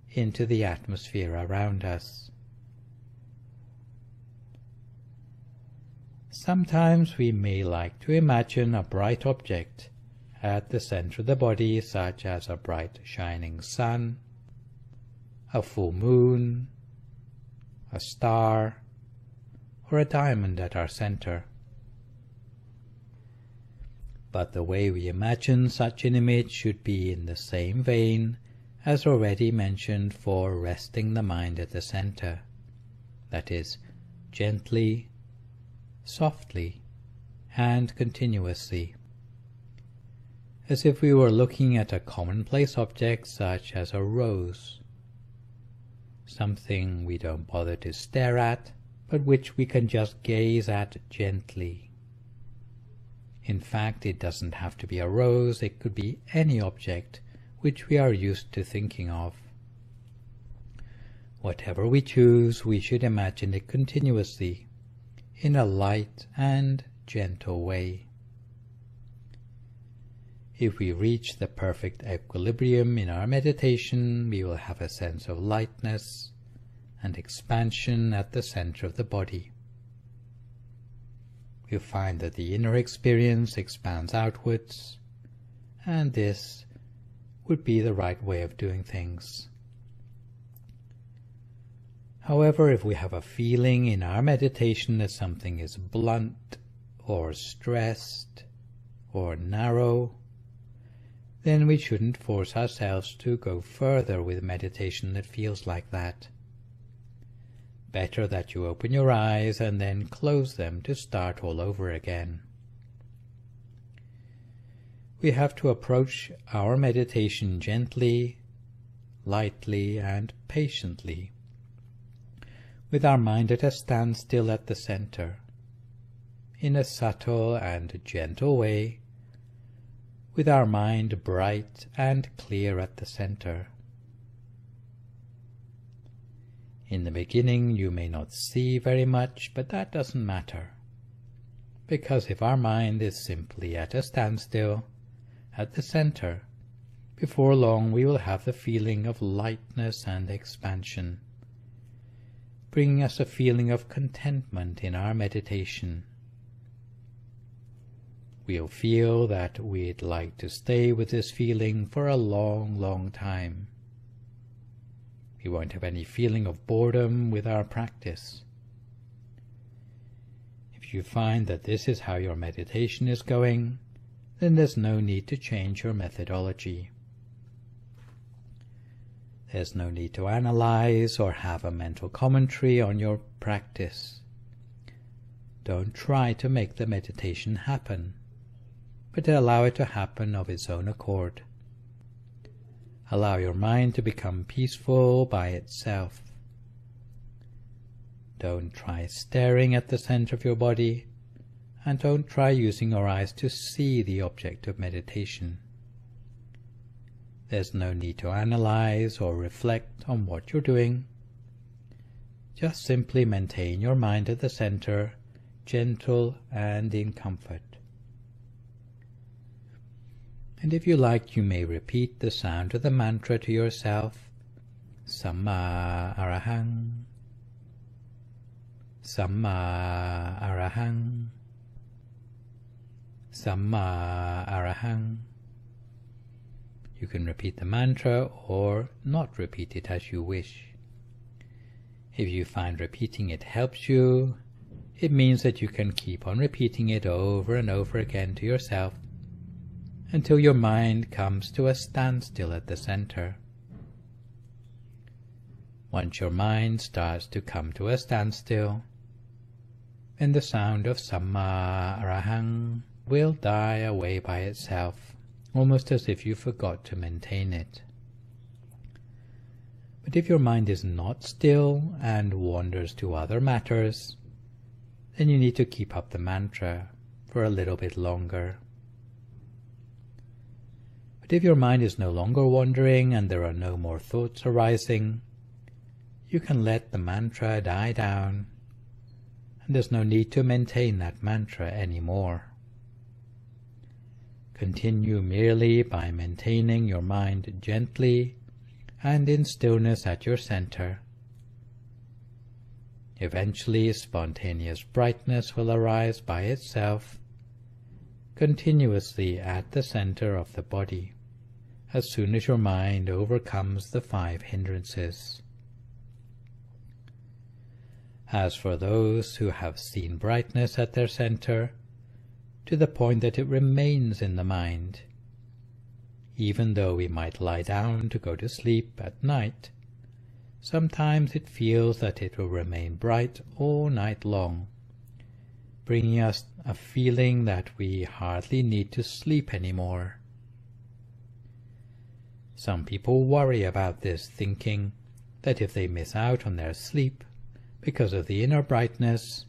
into the atmosphere around us. Sometimes we may like to imagine a bright object at the center of the body, such as a bright shining sun, a full moon, a star, or a diamond at our center. But the way we imagine such an image should be in the same vein as already mentioned for resting the mind at the center, that is, gently, softly, and continuously, as if we were looking at a commonplace object such as a rose, something we don't bother to stare at, but which we can just gaze at gently. In fact, it doesn't have to be a rose, it could be any object which we are used to thinking of. Whatever we choose, we should imagine it continuously, in a light and gentle way. If we reach the perfect equilibrium in our meditation, we will have a sense of lightness and expansion at the center of the body. We'll find that the inner experience expands outwards, and this would be the right way of doing things. However, if we have a feeling in our meditation that something is blunt or stressed or narrow, then we shouldn't force ourselves to go further with meditation that feels like that. Better that you open your eyes and then close them to start all over again. We have to approach our meditation gently, lightly, and patiently, with our mind at a standstill at the center, in a subtle and gentle way, with our mind bright and clear at the center. In the beginning you may not see very much, but that doesn't matter, because if our mind is simply at a standstill at the center, before long we will have the feeling of lightness and expansion, bringing us a feeling of contentment in our meditation. We'll feel that we'd like to stay with this feeling for a long, long time. We won't have any feeling of boredom with our practice. If you find that this is how your meditation is going, then there's no need to change your methodology. There's no need to analyze or have a mental commentary on your practice. Don't try to make the meditation happen, but allow it to happen of its own accord. Allow your mind to become peaceful by itself. Don't try staring at the center of your body, and don't try using your eyes to see the object of meditation. There's no need to analyze or reflect on what you're doing. Just simply maintain your mind at the center, gentle and in comfort. And if you like, you may repeat the sound of the mantra to yourself, Samma Arahang, Samma Arahang, Samma Arahang. You can repeat the mantra or not repeat it as you wish. If you find repeating it helps you, it means that you can keep on repeating it over and over again to yourself until your mind comes to a standstill at the center. Once your mind starts to come to a standstill, then the sound of Samma Arahang will die away by itself, almost as if you forgot to maintain it. But if your mind is not still and wanders to other matters, then you need to keep up the mantra for a little bit longer. But if your mind is no longer wandering and there are no more thoughts arising, you can let the mantra die down, and there's no need to maintain that mantra anymore. Continue merely by maintaining your mind gently and in stillness at your center. Eventually, spontaneous brightness will arise by itself, continuously at the center of the body, as soon as your mind overcomes the 5 hindrances. As for those who have seen brightness at their center, to the point that it remains in the mind, even though we might lie down to go to sleep at night, sometimes it feels that it will remain bright all night long, bringing us a feeling that we hardly need to sleep anymore. Some people worry about this, thinking that if they miss out on their sleep because of the inner brightness,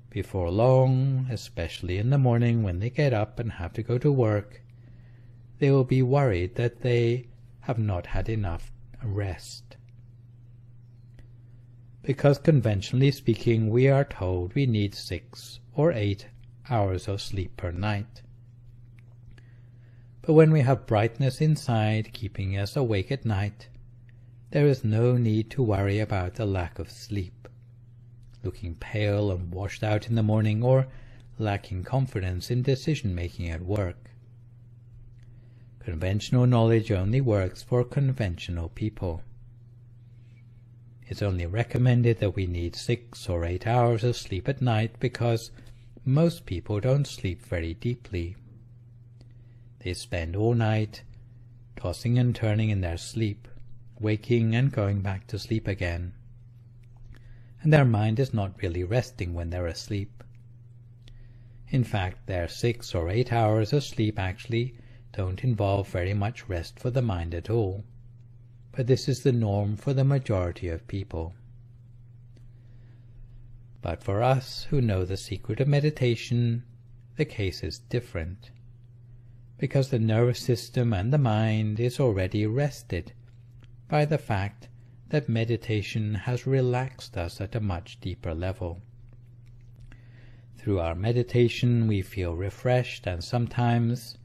before long, especially in the morning when they get up and have to go to work, they will be worried that they have not had enough rest. because conventionally speaking we are told we need 6 or 8 hours of sleep per night. But when we have brightness inside keeping us awake at night, there is no need to worry about the lack of sleep, looking pale and washed out in the morning, or lacking confidence in decision-making at work. Conventional knowledge only works for conventional people. It's only recommended that we need 6 or 8 hours of sleep at night because most people don't sleep very deeply. They spend all night tossing and turning in their sleep, waking and going back to sleep again, and their mind is not really resting when they're asleep. In fact, their 6 or 8 hours of sleep actually don't involve very much rest for the mind at all, but this is the norm for the majority of people. But for us who know the secret of meditation, the case is different, because the nervous system and the mind is already rested by the fact that meditation has relaxed us at a much deeper level. Through our meditation we feel refreshed, and sometimes,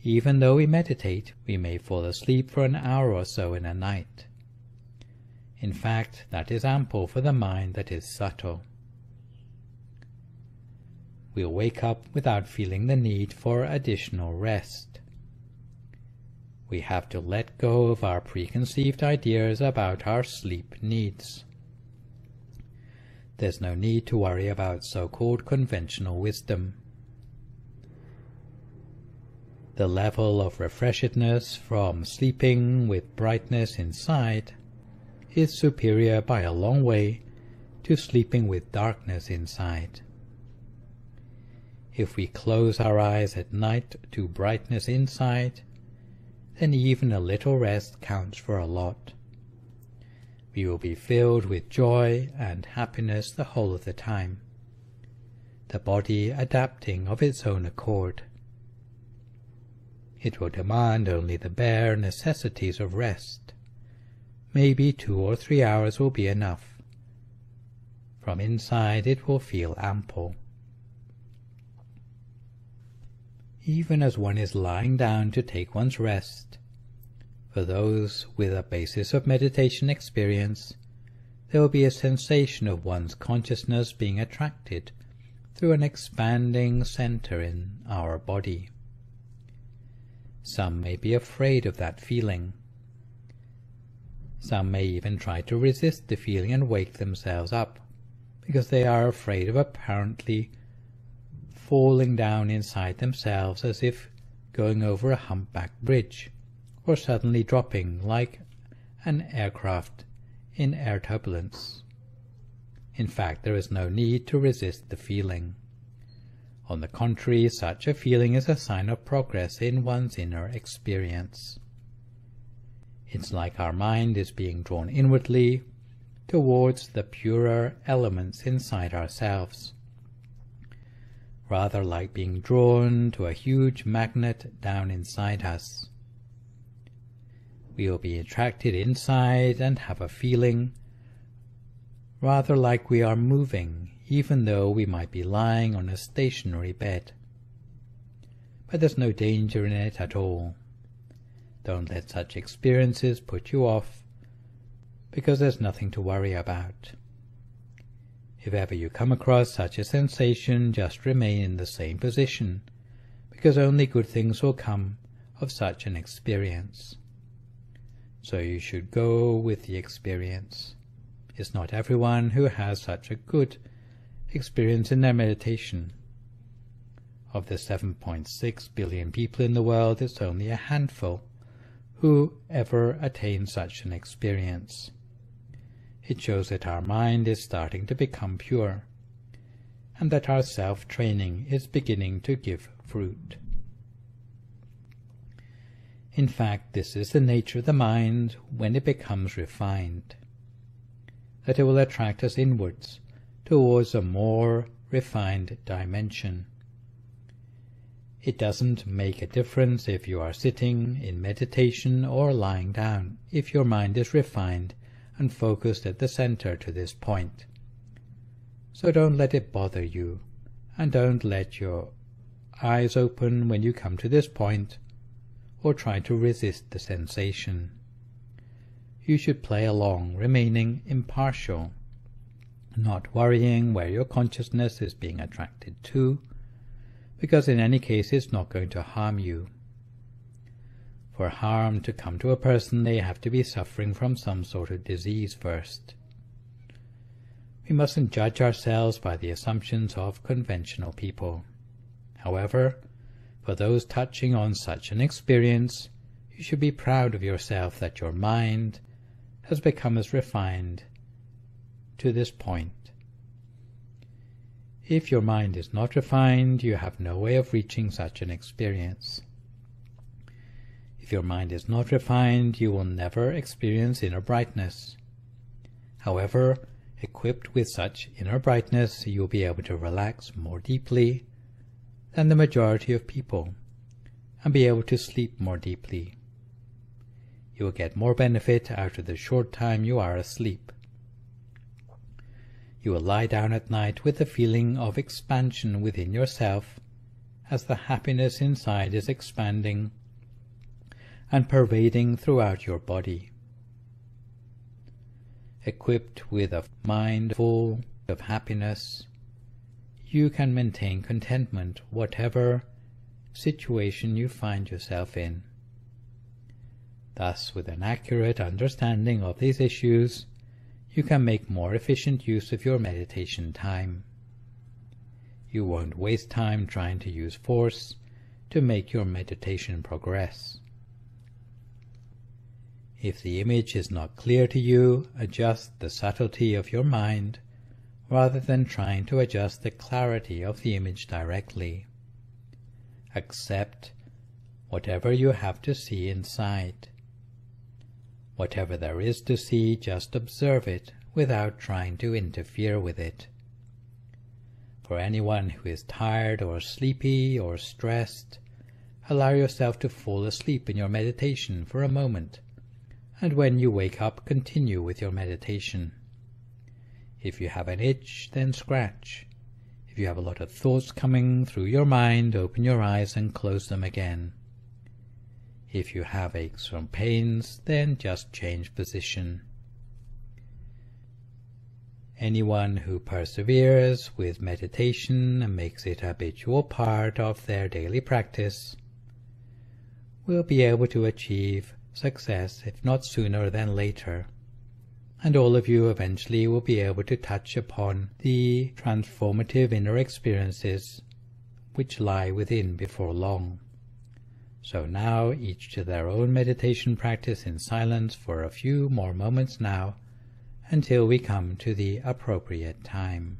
even though we meditate, we may fall asleep for an hour or so in a night. In fact, that is ample for the mind that is subtle. We'll wake up without feeling the need for additional rest. We have to let go of our preconceived ideas about our sleep needs. There's no need to worry about so-called conventional wisdom. The level of refreshedness from sleeping with brightness inside is superior by a long way to sleeping with darkness inside. If we close our eyes at night to brightness inside, then even a little rest counts for a lot. We will be filled with joy and happiness the whole of the time, the body adapting of its own accord. It will demand only the bare necessities of rest. Maybe 2 or 3 hours will be enough. From inside it will feel ample. Even as one is lying down to take one's rest, for those with a basis of meditation experience, there will be a sensation of one's consciousness being attracted through an expanding center in our body. Some may be afraid of that feeling. Some may even try to resist the feeling and wake themselves up, because they are afraid of apparently falling down inside themselves as if going over a humpback bridge, or suddenly dropping like an aircraft in air turbulence. In fact, there is no need to resist the feeling. On the contrary, such a feeling is a sign of progress in one's inner experience. It's like our mind is being drawn inwardly towards the purer elements inside ourselves, rather like being drawn to a huge magnet down inside us. We will be attracted inside and have a feeling rather like we are moving, even though we might be lying on a stationary bed. But there's no danger in it at all. Don't let such experiences put you off, because there's nothing to worry about. If ever you come across such a sensation, just remain in the same position, because only good things will come of such an experience. So you should go with the experience. It's not everyone who has such a good experience in their meditation. Of the 7.6 billion people in the world, it's only a handful who ever attain such an experience. It shows that our mind is starting to become pure, and that our self-training is beginning to give fruit. In fact, this is the nature of the mind when it becomes refined, that it will attract us inwards towards a more refined dimension. It doesn't make a difference if you are sitting in meditation or lying down, if your mind is refined and focused at the center to this point. So don't let it bother you, and don't let your eyes open when you come to this point, or try to resist the sensation. You should play along, remaining impartial, not worrying where your consciousness is being attracted to, because in any case it's not going to harm you. For harm to come to a person, they have to be suffering from some sort of disease first. We mustn't judge ourselves by the assumptions of conventional people. However, for those touching on such an experience, you should be proud of yourself that your mind has become as refined to this point. If your mind is not refined, you have no way of reaching such an experience. If your mind is not refined, you will never experience inner brightness. However, equipped with such inner brightness, you will be able to relax more deeply than the majority of people, and be able to sleep more deeply. You will get more benefit out of the short time you are asleep. You will lie down at night with a feeling of expansion within yourself, as the happiness inside is expanding and pervading throughout your body. Equipped with a mind full of happiness, you can maintain contentment whatever situation you find yourself in. Thus, with an accurate understanding of these issues, you can make more efficient use of your meditation time. You won't waste time trying to use force to make your meditation progress. If the image is not clear to you, adjust the subtlety of your mind rather than trying to adjust the clarity of the image directly. Accept whatever you have to see inside. Whatever there is to see, just observe it without trying to interfere with it. For anyone who is tired or sleepy or stressed, allow yourself to fall asleep in your meditation for a moment, and when you wake up, continue with your meditation. If you have an itch, then scratch. If you have a lot of thoughts coming through your mind, open your eyes and close them again. If you have aches or pains, then just change position. Anyone who perseveres with meditation and makes it a habitual part of their daily practice will be able to achieve success, if not sooner than later, and all of you eventually will be able to touch upon the transformative inner experiences which lie within before long. So now, each to their own meditation practice in silence for a few more moments now, until we come to the appropriate time.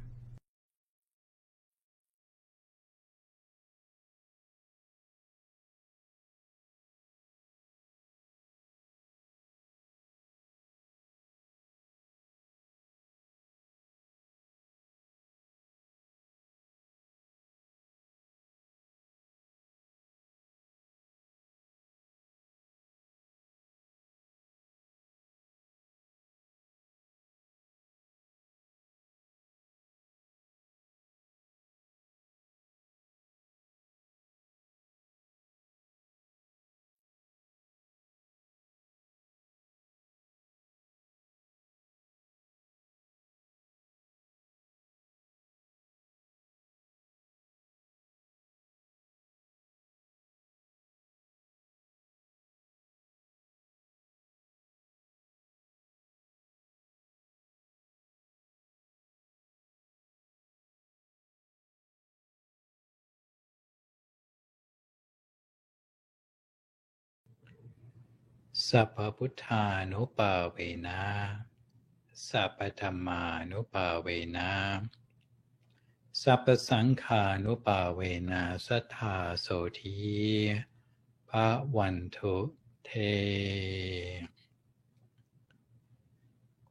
Sappa Buddhanupavena, Sappa Dhammanupavena, Sappa Sankhanupavena Sattha Soti Bhavantu Te.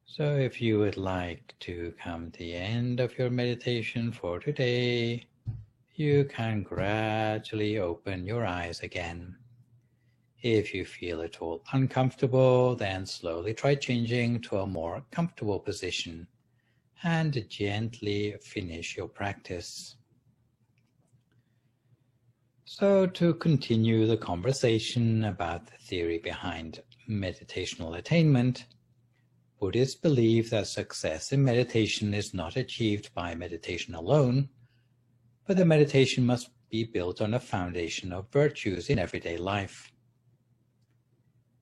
So if you would like to come to the end of your meditation for today, you can gradually open your eyes again. If you feel at all uncomfortable, then slowly try changing to a more comfortable position and gently finish your practice. So, to continue the conversation about the theory behind meditational attainment, Buddhists believe that success in meditation is not achieved by meditation alone, but the meditation must be built on a foundation of virtues in everyday life.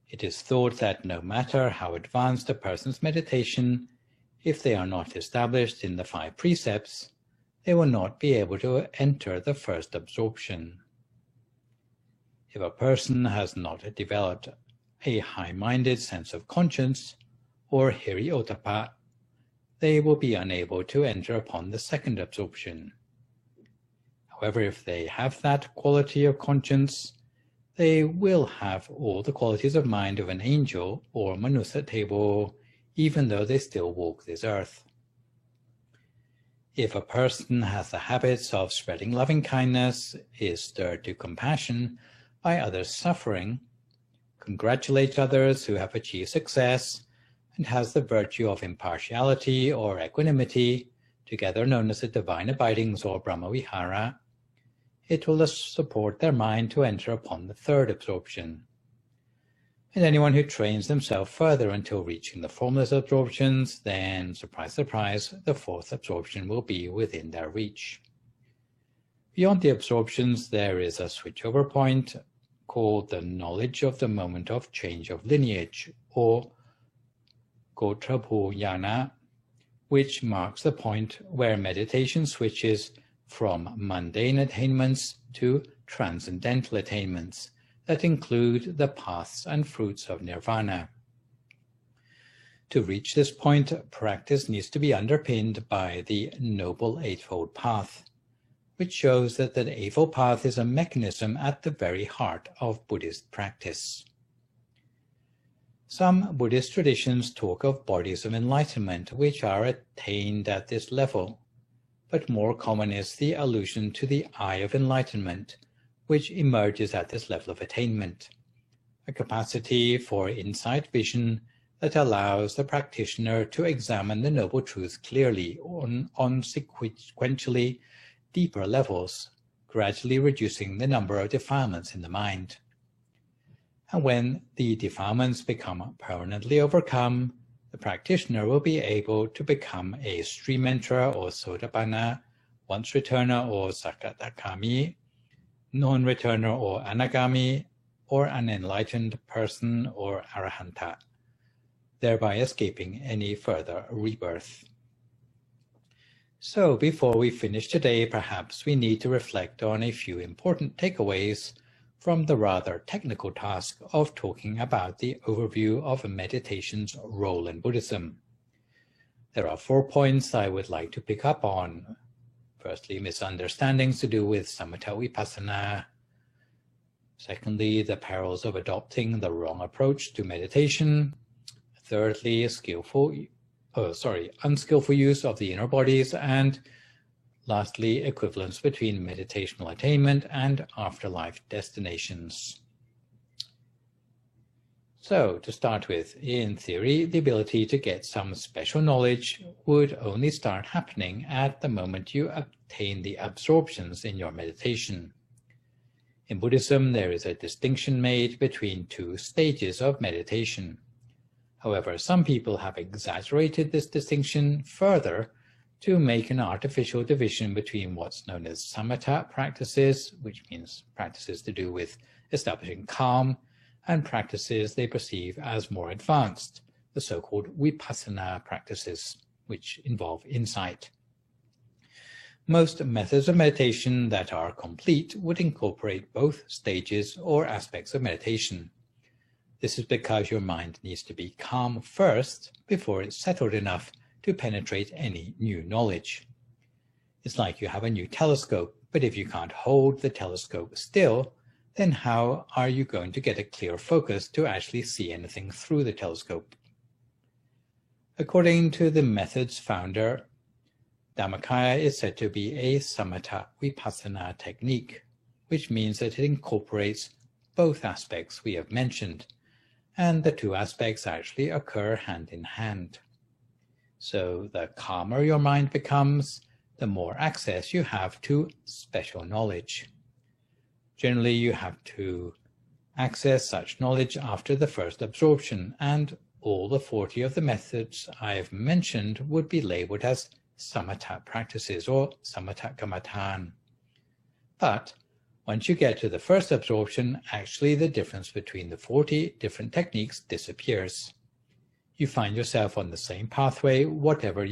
It is thought that no matter how advanced a person's meditation, if they are not established in the 5 precepts, they will not be able to enter the first absorption. If a person has not developed a high-minded sense of conscience, or hiri-ottappa, they will be unable to enter upon the second absorption. However, if they have that quality of conscience, they will have all the qualities of mind of an angel or manussatthebo, even though they still walk this earth. If a person has the habits of spreading loving kindness, is stirred to compassion by others' suffering, congratulates others who have achieved success, and has the virtue of impartiality or equanimity, together known as the divine abidings or Brahmavihara, it will support their mind to enter upon the third absorption. And anyone who trains themselves further until reaching the formless absorptions, then, surprise, surprise, the fourth absorption will be within their reach. Beyond the absorptions, there is a switchover point called the knowledge of the moment of change of lineage, or Gotrabhu-yana, which marks the point where meditation switches from mundane attainments to transcendental attainments that include the paths and fruits of nirvana. To reach this point, practice needs to be underpinned by the Noble Eightfold Path, which shows that the Eightfold Path is a mechanism at the very heart of Buddhist practice. Some Buddhist traditions talk of bodies of enlightenment which are attained at this level, but more common is the allusion to the eye of enlightenment, which emerges at this level of attainment, a capacity for insight vision that allows the practitioner to examine the Noble Truth clearly on sequentially deeper levels, gradually reducing the number of defilements in the mind. And when the defilements become permanently overcome, the practitioner will be able to become a stream enterer or sotapanna, once-returner or sakadagami, non-returner or anagami, or an enlightened person or arahanta, thereby escaping any further rebirth. So before we finish today, perhaps we need to reflect on a few important takeaways from the rather technical task of talking about the overview of meditation's role in Buddhism. There are 4 points I would like to pick up on. Firstly, misunderstandings to do with samatha vipassana. Secondly, the perils of adopting the wrong approach to meditation. Thirdly, unskillful use of the inner bodies. And lastly, equivalence between meditational attainment and afterlife destinations. So, to start with, in theory, the ability to get some special knowledge would only start happening at the moment you obtain the absorptions in your meditation. In Buddhism, there is a distinction made between 2 stages of meditation. However, some people have exaggerated this distinction further to make an artificial division between what's known as samatha practices, which means practices to do with establishing calm, and practices they perceive as more advanced, the so-called vipassana practices, which involve insight. Most methods of meditation that are complete would incorporate both stages or aspects of meditation. This is because your mind needs to be calm first before it's settled enough to penetrate any new knowledge. It's like you have a new telescope, but if you can't hold the telescope still, then how are you going to get a clear focus to actually see anything through the telescope? According to the method's founder, Dhammakaya is said to be a samatha vipassana technique, which means that it incorporates both aspects we have mentioned, and the two aspects actually occur hand in hand. So the calmer your mind becomes, the more access you have to special knowledge. Generally, you have to access such knowledge after the first absorption, and all the 40 of the methods I've mentioned would be labeled as samatha practices or samatha kamatan. But once you get to the first absorption, actually the difference between the 40 different techniques disappears. You find yourself on the same pathway, whatever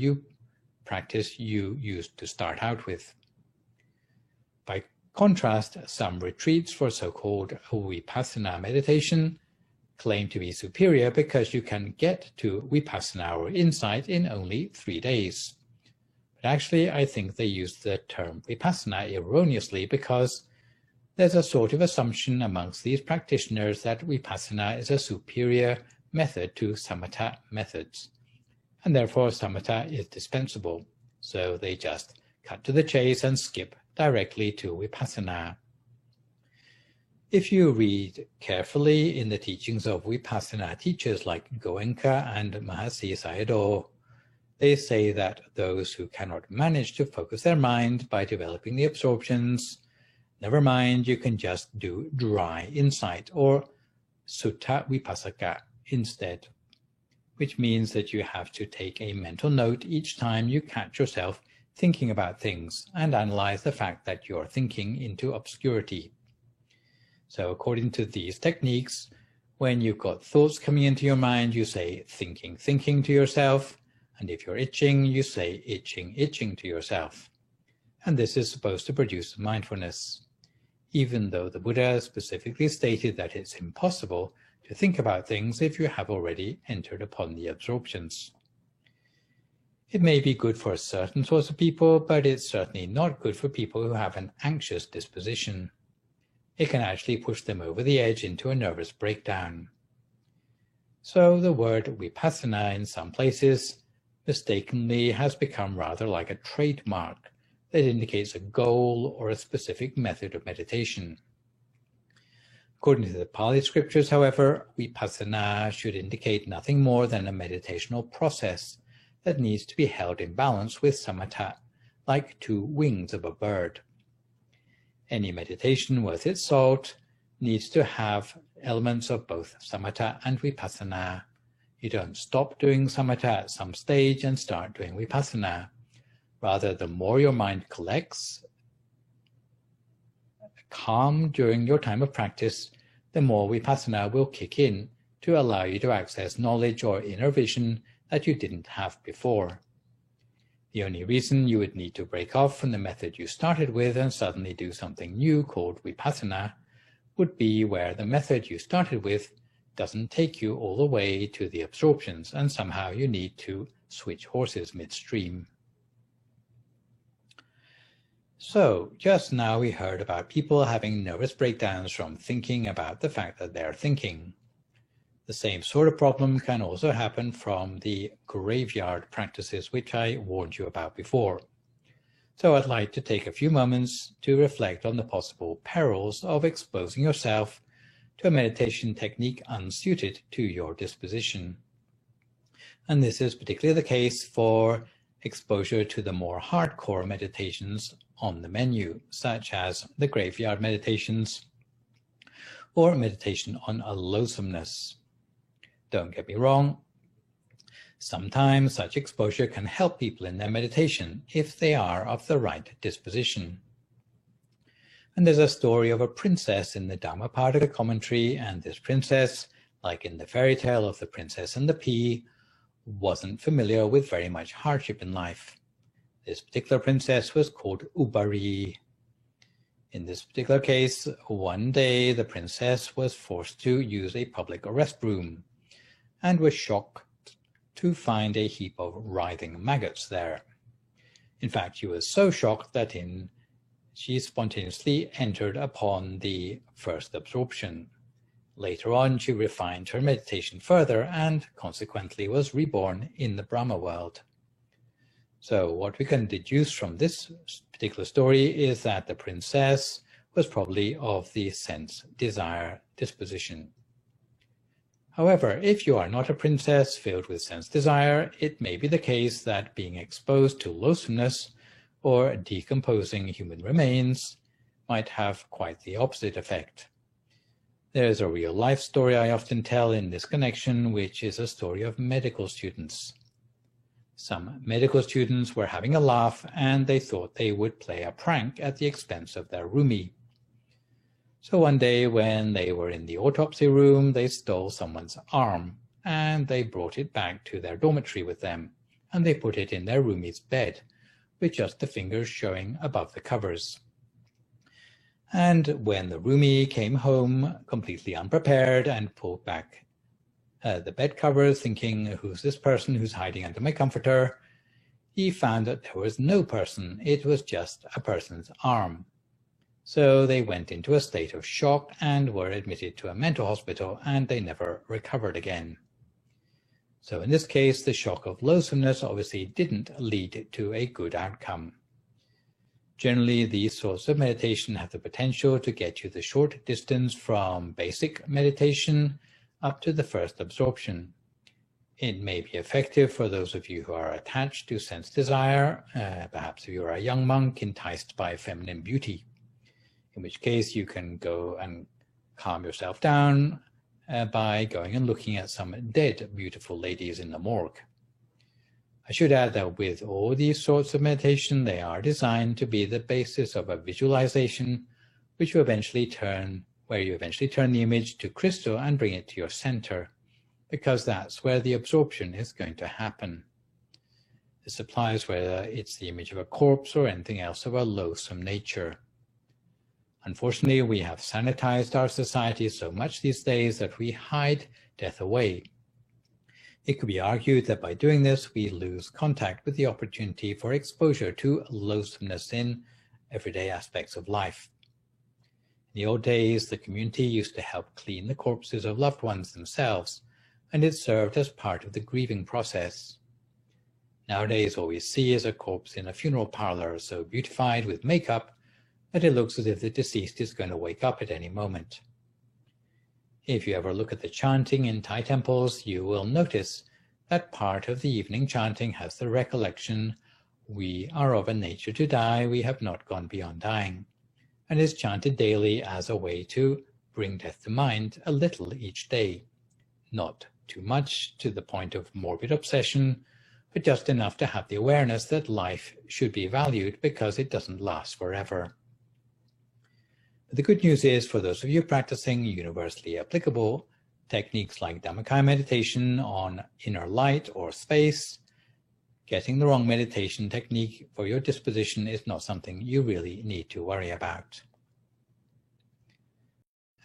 practice you used to start out with. By contrast, some retreats for so-called vipassana meditation claim to be superior because you can get to vipassana or insight in only 3 days. But actually, I think they use the term vipassana erroneously because there's a sort of assumption amongst these practitioners that vipassana is a superior method to samatha methods, and therefore samatha is dispensable. So they just cut to the chase and skip directly to vipassana. If you read carefully in the teachings of vipassana teachers like Goenka and Mahasi Sayadaw, they say that those who cannot manage to focus their mind by developing the absorptions, never mind, you can just do dry insight or sutta vipassaka instead, which means that you have to take a mental note each time you catch yourself thinking about things and analyze the fact that you're thinking into obscurity. So according to these techniques, when you've got thoughts coming into your mind, you say thinking, thinking to yourself, and if you're itching, you say itching, itching to yourself. And this is supposed to produce mindfulness, even though the Buddha specifically stated that it's impossible to think about things if you have already entered upon the absorptions. It may be good for certain sorts of people, but it's certainly not good for people who have an anxious disposition. It can actually push them over the edge into a nervous breakdown. So the word vipassana in some places mistakenly has become rather like a trademark that indicates a goal or a specific method of meditation. According to the Pali scriptures, however, vipassana should indicate nothing more than a meditational process that needs to be held in balance with samatha, like two wings of a bird. Any meditation worth its salt needs to have elements of both samatha and vipassana. You don't stop doing samatha at some stage and start doing vipassana. Rather, the more your mind collects calm during your time of practice, the more vipassana will kick in to allow you to access knowledge or inner vision that you didn't have before. The only reason you would need to break off from the method you started with and suddenly do something new called vipassana would be where the method you started with doesn't take you all the way to the absorptions and somehow you need to switch horses midstream. So, just now we heard about people having nervous breakdowns from thinking about the fact that they're thinking. The same sort of problem can also happen from the graveyard practices which I warned you about before. So I'd like to take a few moments to reflect on the possible perils of exposing yourself to a meditation technique unsuited to your disposition. And this is particularly the case for exposure to the more hardcore meditations on the menu, such as the graveyard meditations or meditation on allosomeness. Don't get me wrong, sometimes such exposure can help people in their meditation if they are of the right disposition. And there's a story of a princess in the Dhammapada commentary, and this princess, like in the fairy tale of the Princess and the Pea, wasn't familiar with very much hardship in life. This particular princess was called Ubari. In this particular case, one day the princess was forced to use a public restroom and was shocked to find a heap of writhing maggots there. In fact, she was so shocked that she spontaneously entered upon the first absorption. Later on, she refined her meditation further and consequently was reborn in the Brahma world. So what we can deduce from this particular story is that the princess was probably of the sense-desire disposition. However, if you are not a princess filled with sense-desire, it may be the case that being exposed to loathsomeness or decomposing human remains might have quite the opposite effect. There is a real-life story I often tell in this connection, which is a story of medical students. Some medical students were having a laugh, and they thought they would play a prank at the expense of their roomie. So one day when they were in the autopsy room, they stole someone's arm, and they brought it back to their dormitory with them, and they put it in their roomie's bed, with just the fingers showing above the covers. And when the roomie came home completely unprepared and pulled back the bed covers, thinking, who's this person who's hiding under my comforter, he found that there was no person, it was just a person's arm. So they went into a state of shock and were admitted to a mental hospital, and they never recovered again. So in this case, the shock of loathsomeness obviously didn't lead to a good outcome. Generally, these sorts of meditation have the potential to get you the short distance from basic meditation up to the first absorption. It may be effective for those of you who are attached to sense desire, perhaps if you are a young monk enticed by feminine beauty, in which case you can go and calm yourself down by going and looking at some dead beautiful ladies in the morgue. I should add that with all these sorts of meditation, they are designed to be the basis of a visualization where you eventually turn the image to crystal and bring it to your center, because that's where the absorption is going to happen. This applies whether it's the image of a corpse or anything else of a loathsome nature. Unfortunately, we have sanitized our society so much these days that we hide death away. It could be argued that by doing this, we lose contact with the opportunity for exposure to loathsomeness in everyday aspects of life. In the old days, the community used to help clean the corpses of loved ones themselves, and it served as part of the grieving process. Nowadays, all we see is a corpse in a funeral parlor, so beautified with makeup that it looks as if the deceased is going to wake up at any moment. If you ever look at the chanting in Thai temples, you will notice that part of the evening chanting has the recollection, "We are of a nature to die, we have not gone beyond dying," and is chanted daily as a way to bring death to mind a little each day. Not too much to the point of morbid obsession, but just enough to have the awareness that life should be valued because it doesn't last forever. The good news is, for those of you practicing universally applicable techniques like Dhammakaya meditation on inner light or space, getting the wrong meditation technique for your disposition is not something you really need to worry about.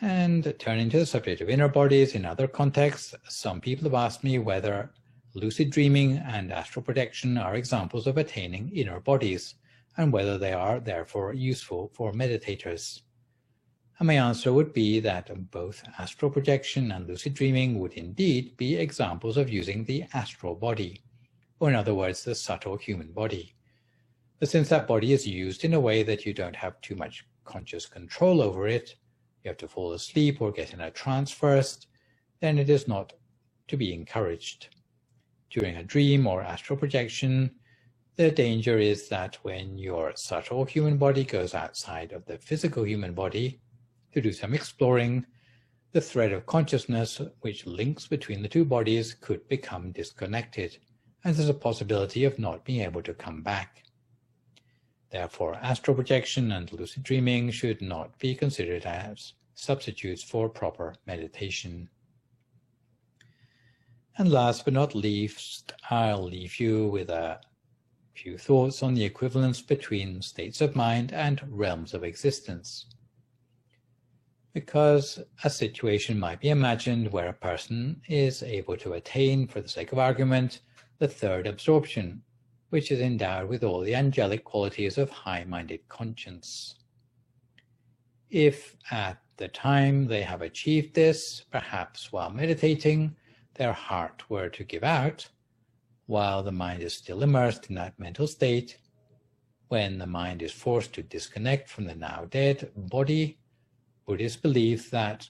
And turning to the subject of inner bodies in other contexts, some people have asked me whether lucid dreaming and astral projection are examples of attaining inner bodies, and whether they are therefore useful for meditators. And my answer would be that both astral projection and lucid dreaming would indeed be examples of using the astral body, or in other words, the subtle human body. But since that body is used in a way that you don't have too much conscious control over it, you have to fall asleep or get in a trance first, then it is not to be encouraged. During a dream or astral projection, the danger is that when your subtle human body goes outside of the physical human body, to do some exploring, the thread of consciousness which links between the two bodies could become disconnected, and there's a possibility of not being able to come back. Therefore, astral projection and lucid dreaming should not be considered as substitutes for proper meditation. And last but not least, I'll leave you with a few thoughts on the equivalence between states of mind and realms of existence. Because a situation might be imagined where a person is able to attain, for the sake of argument, the third absorption, which is endowed with all the angelic qualities of high-minded conscience. If at the time they have achieved this, perhaps while meditating, their heart were to give out, while the mind is still immersed in that mental state, When the mind is forced to disconnect from the now dead body, Buddhists believe that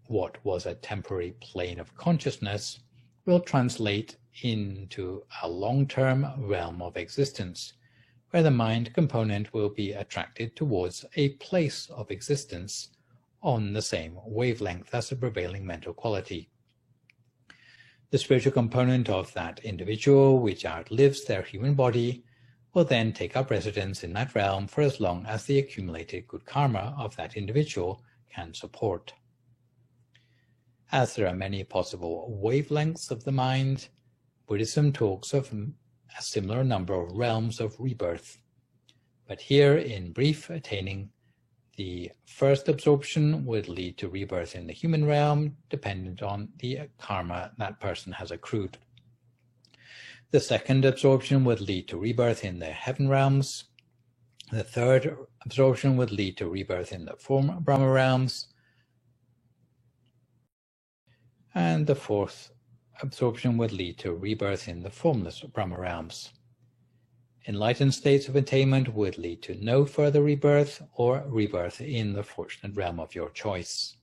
what was a temporary plane of consciousness will translate into a long-term realm of existence, where the mind component will be attracted towards a place of existence on the same wavelength as the prevailing mental quality. The spiritual component of that individual, which outlives their human body, will then take up residence in that realm for as long as the accumulated good karma of that individual can support. As there are many possible wavelengths of the mind, Buddhism talks of a similar number of realms of rebirth. But here, in brief, attaining the first absorption would lead to rebirth in the human realm, dependent on the karma that person has accrued. The second absorption would lead to rebirth in the heaven realms. The third absorption would lead to rebirth in the form Brahma realms. And the fourth absorption would lead to rebirth in the formless Brahma realms. Enlightened states of attainment would lead to no further rebirth or rebirth in the fortunate realm of your choice.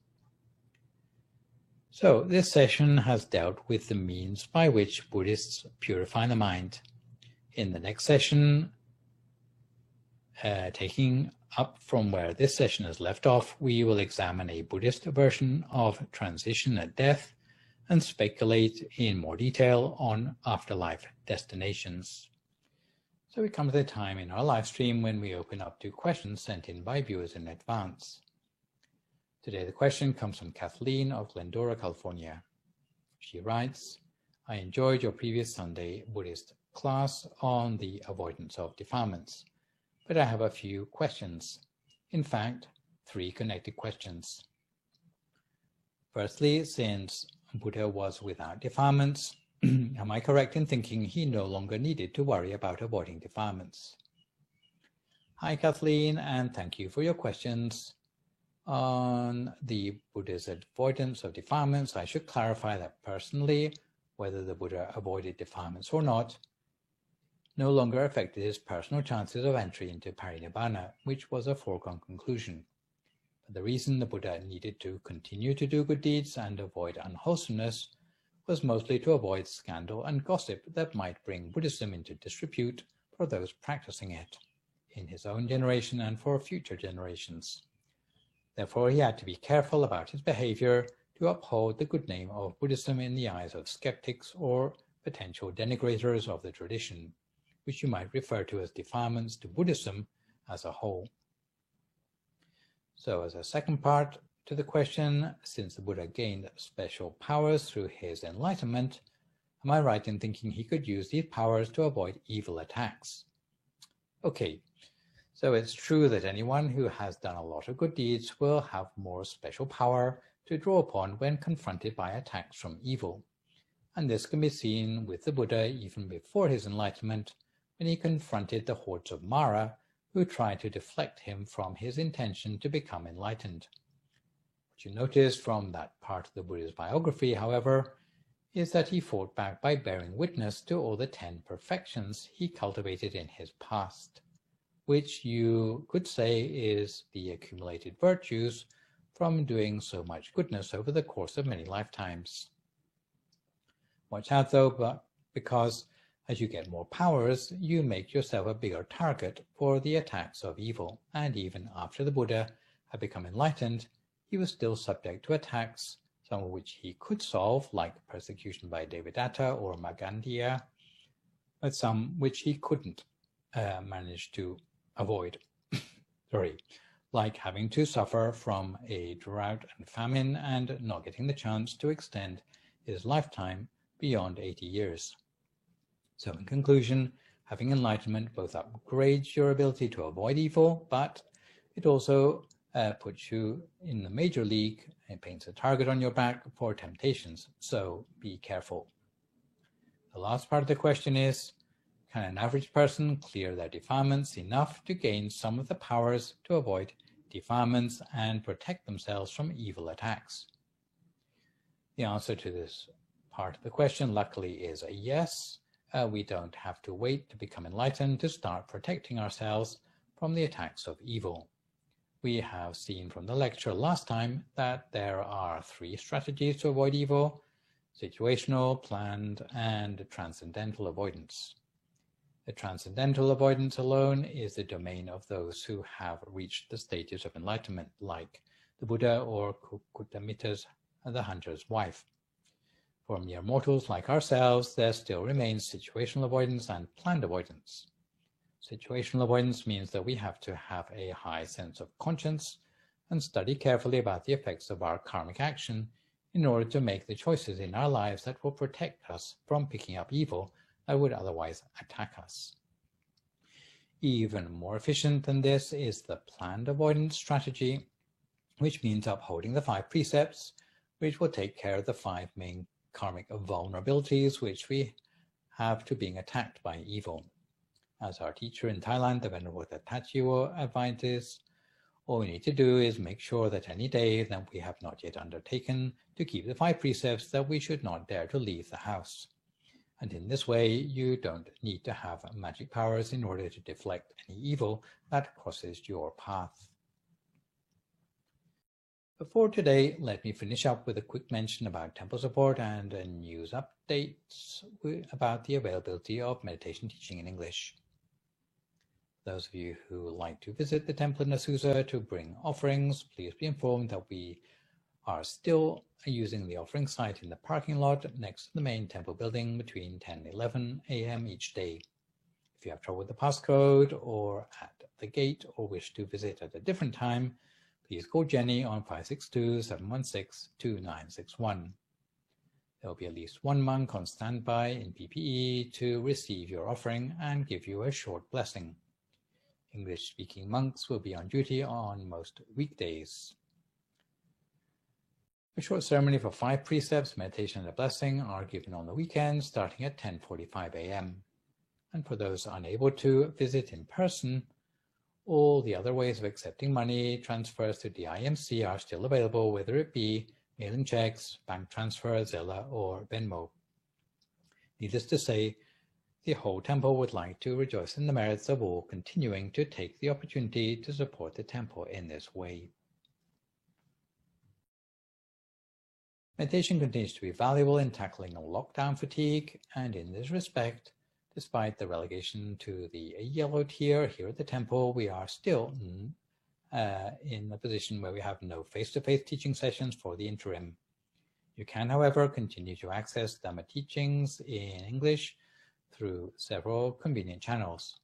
So this session has dealt with the means by which Buddhists purify the mind. In the next session, taking up from where this session has left off, we will examine a Buddhist version of transition at death and speculate in more detail on afterlife destinations. So we come to the time in our live stream when we open up to questions sent in by viewers in advance. Today the question comes from Kathleen of Glendora, California. She writes, I enjoyed your previous Sunday Buddhist class on the avoidance of defilements, but I have a few questions. In fact, 3 connected questions. Firstly, since Buddha was without defilements, am I correct in thinking he no longer needed to worry about avoiding defilements? Hi Kathleen, and thank you for your questions. On the Buddha's avoidance of defilements, I should clarify that personally, whether the Buddha avoided defilements or not, no longer affected his personal chances of entry into Parinibbana, which was a foregone conclusion. But the reason the Buddha needed to continue to do good deeds and avoid unwholesomeness was mostly to avoid scandal and gossip that might bring Buddhism into disrepute for those practicing it, in his own generation and for future generations. Therefore, he had to be careful about his behavior to uphold the good name of Buddhism in the eyes of skeptics or potential denigrators of the tradition, which you might refer to as defilements to Buddhism as a whole. So as a second part to the question, since the Buddha gained special powers through his enlightenment, am I right in thinking he could use these powers to avoid evil attacks? Okay. So it's true that anyone who has done a lot of good deeds will have more special power to draw upon when confronted by attacks from evil. And this can be seen with the Buddha even before his enlightenment, when he confronted the hordes of Mara who tried to deflect him from his intention to become enlightened. What you notice from that part of the Buddha's biography, however, is that he fought back by bearing witness to all the 10 perfections he cultivated in his past, which you could say is the accumulated virtues from doing so much goodness over the course of many lifetimes. Watch out though, because as you get more powers, you make yourself a bigger target for the attacks of evil, and even after the Buddha had become enlightened, he was still subject to attacks, some of which he could solve, like persecution by Devadatta or Magandiya, but some which he couldn't manage to avoid. Like having to suffer from a drought and famine and not getting the chance to extend his lifetime beyond 80 years. So in conclusion, having enlightenment both upgrades your ability to avoid evil, but it also puts you in the major league and paints a target on your back for temptations, so be careful. The last part of the question is, can an average person clear their defilements enough to gain some of the powers to avoid defilements and protect themselves from evil attacks? The answer to this part of the question, luckily, is a yes. we don't have to wait to become enlightened to start protecting ourselves from the attacks of evil. We have seen from the lecture last time that there are 3 strategies to avoid evil: situational, planned, and transcendental avoidance. The transcendental avoidance alone is the domain of those who have reached the stages of enlightenment, like the Buddha or Kuttamitta's, the hunter's wife. For mere mortals like ourselves, there still remains situational avoidance and planned avoidance. Situational avoidance means that we have to have a high sense of conscience and study carefully about the effects of our karmic action in order to make the choices in our lives that will protect us from picking up evil that would otherwise attack us. Even more efficient than this is the planned avoidance strategy, which means upholding the 5 precepts, which will take care of the 5 main karmic vulnerabilities which we have to being attacked by evil. As our teacher in Thailand, the Venerable Tachiwo, advises, all we need to do is make sure that any day that we have not yet undertaken to keep the 5 precepts, that we should not dare to leave the house. And in this way, you don't need to have magic powers in order to deflect any evil that crosses your path. For today, let me finish up with a quick mention about temple support and a news updates about the availability of meditation teaching in English. Those of you who like to visit the temple in Azusa to bring offerings, please be informed that we are still using the offering site in the parking lot next to the main temple building between 10 and 11 a.m. each day. If you have trouble with the passcode or at the gate or wish to visit at a different time, please call Jenny on 562-716-2961. There will be at least 1 monk on standby in PPE to receive your offering and give you a short blessing. English-speaking monks will be on duty on most weekdays. A short ceremony for 5 precepts, meditation and a blessing are given on the weekends starting at 10:45 a.m. And for those unable to visit in person, all the other ways of accepting money transfers to the IMC are still available, whether it be mailing checks, bank transfer, Zelle, or Venmo. Needless to say, the whole temple would like to rejoice in the merits of all continuing to take the opportunity to support the temple in this way. Meditation continues to be valuable in tackling lockdown fatigue, and in this respect, despite the relegation to the yellow tier here at the temple, we are still in a position where we have no face-to-face teaching sessions for the interim. You can, however, continue to access Dhamma teachings in English through several convenient channels.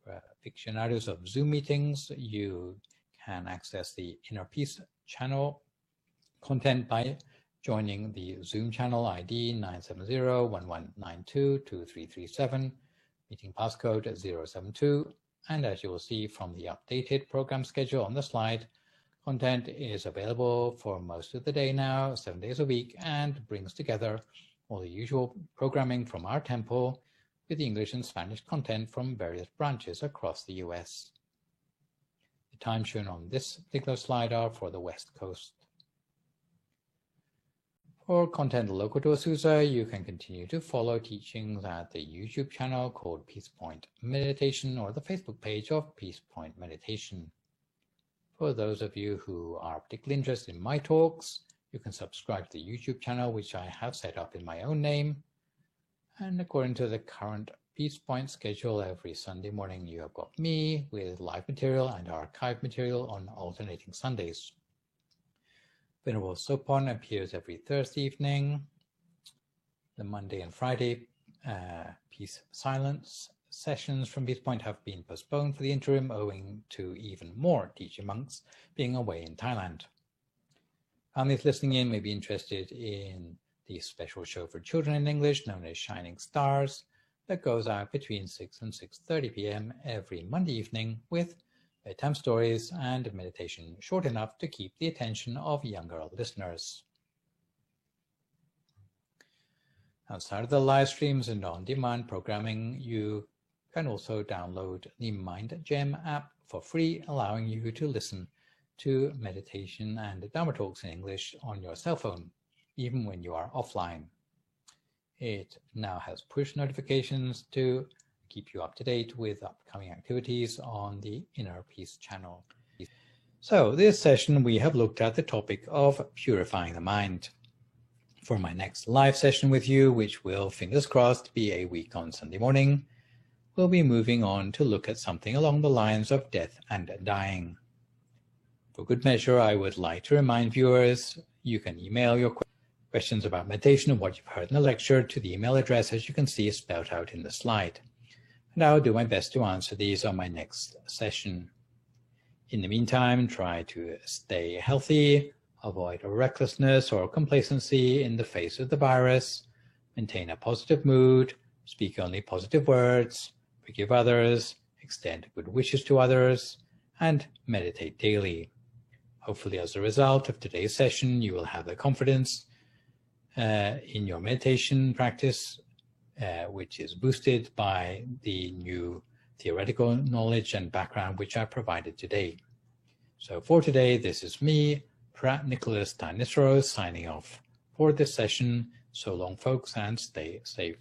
For aficionados of Zoom meetings, you can access the Inner Peace channel content by joining the Zoom channel ID 970-1192-2337, meeting passcode 072, and as you will see from the updated program schedule on the slide, content is available for most of the day now, 7 days a week, and brings together all the usual programming from our temple with the English and Spanish content from various branches across the US. The times shown on this particular slide are for the West Coast. For content local to Azusa, you can continue to follow teachings at the YouTube channel called Peace Point Meditation or the Facebook page of Peace Point Meditation. For those of you who are particularly interested in my talks, you can subscribe to the YouTube channel, which I have set up in my own name. And according to the current Peace Point schedule, every Sunday morning you have got me with live material and archive material on alternating Sundays. Venerable Sopon appears every Thursday evening. The Monday and Friday Peace Silence sessions from Peace Point have been postponed for the interim owing to even more teacher monks being away in Thailand. Families listening in may be interested in the special show for children in English known as Shining Stars that goes out between 6 and 6:30 p.m. every Monday evening with bedtime stories and meditation short enough to keep the attention of younger listeners. Outside of the live streams and on-demand programming, you can also download the MindGem app for free, allowing you to listen to meditation and Dhamma talks in English on your cell phone, even when you are offline. It now has push notifications to keep you up to date with upcoming activities on the Inner Peace channel. So this session we have looked at the topic of purifying the mind. For my next live session with you, which will, fingers crossed, be a week on Sunday morning, we'll be moving on to look at something along the lines of death and dying. For good measure, I would like to remind viewers you can email your questions about meditation and what you've heard in the lecture to the email address as you can see spelled out in the slide. And I'll do my best to answer these on my next session. In the meantime, try to stay healthy, avoid recklessness or complacency in the face of the virus, maintain a positive mood, speak only positive words, forgive others, extend good wishes to others, and meditate daily. Hopefully, as a result of today's session, you will have the confidence in your meditation practice, which is boosted by the new theoretical knowledge and background which I provided today. So for today, this is me, Prat Nicholas Tanisros, signing off for this session. So long, folks, and stay safe.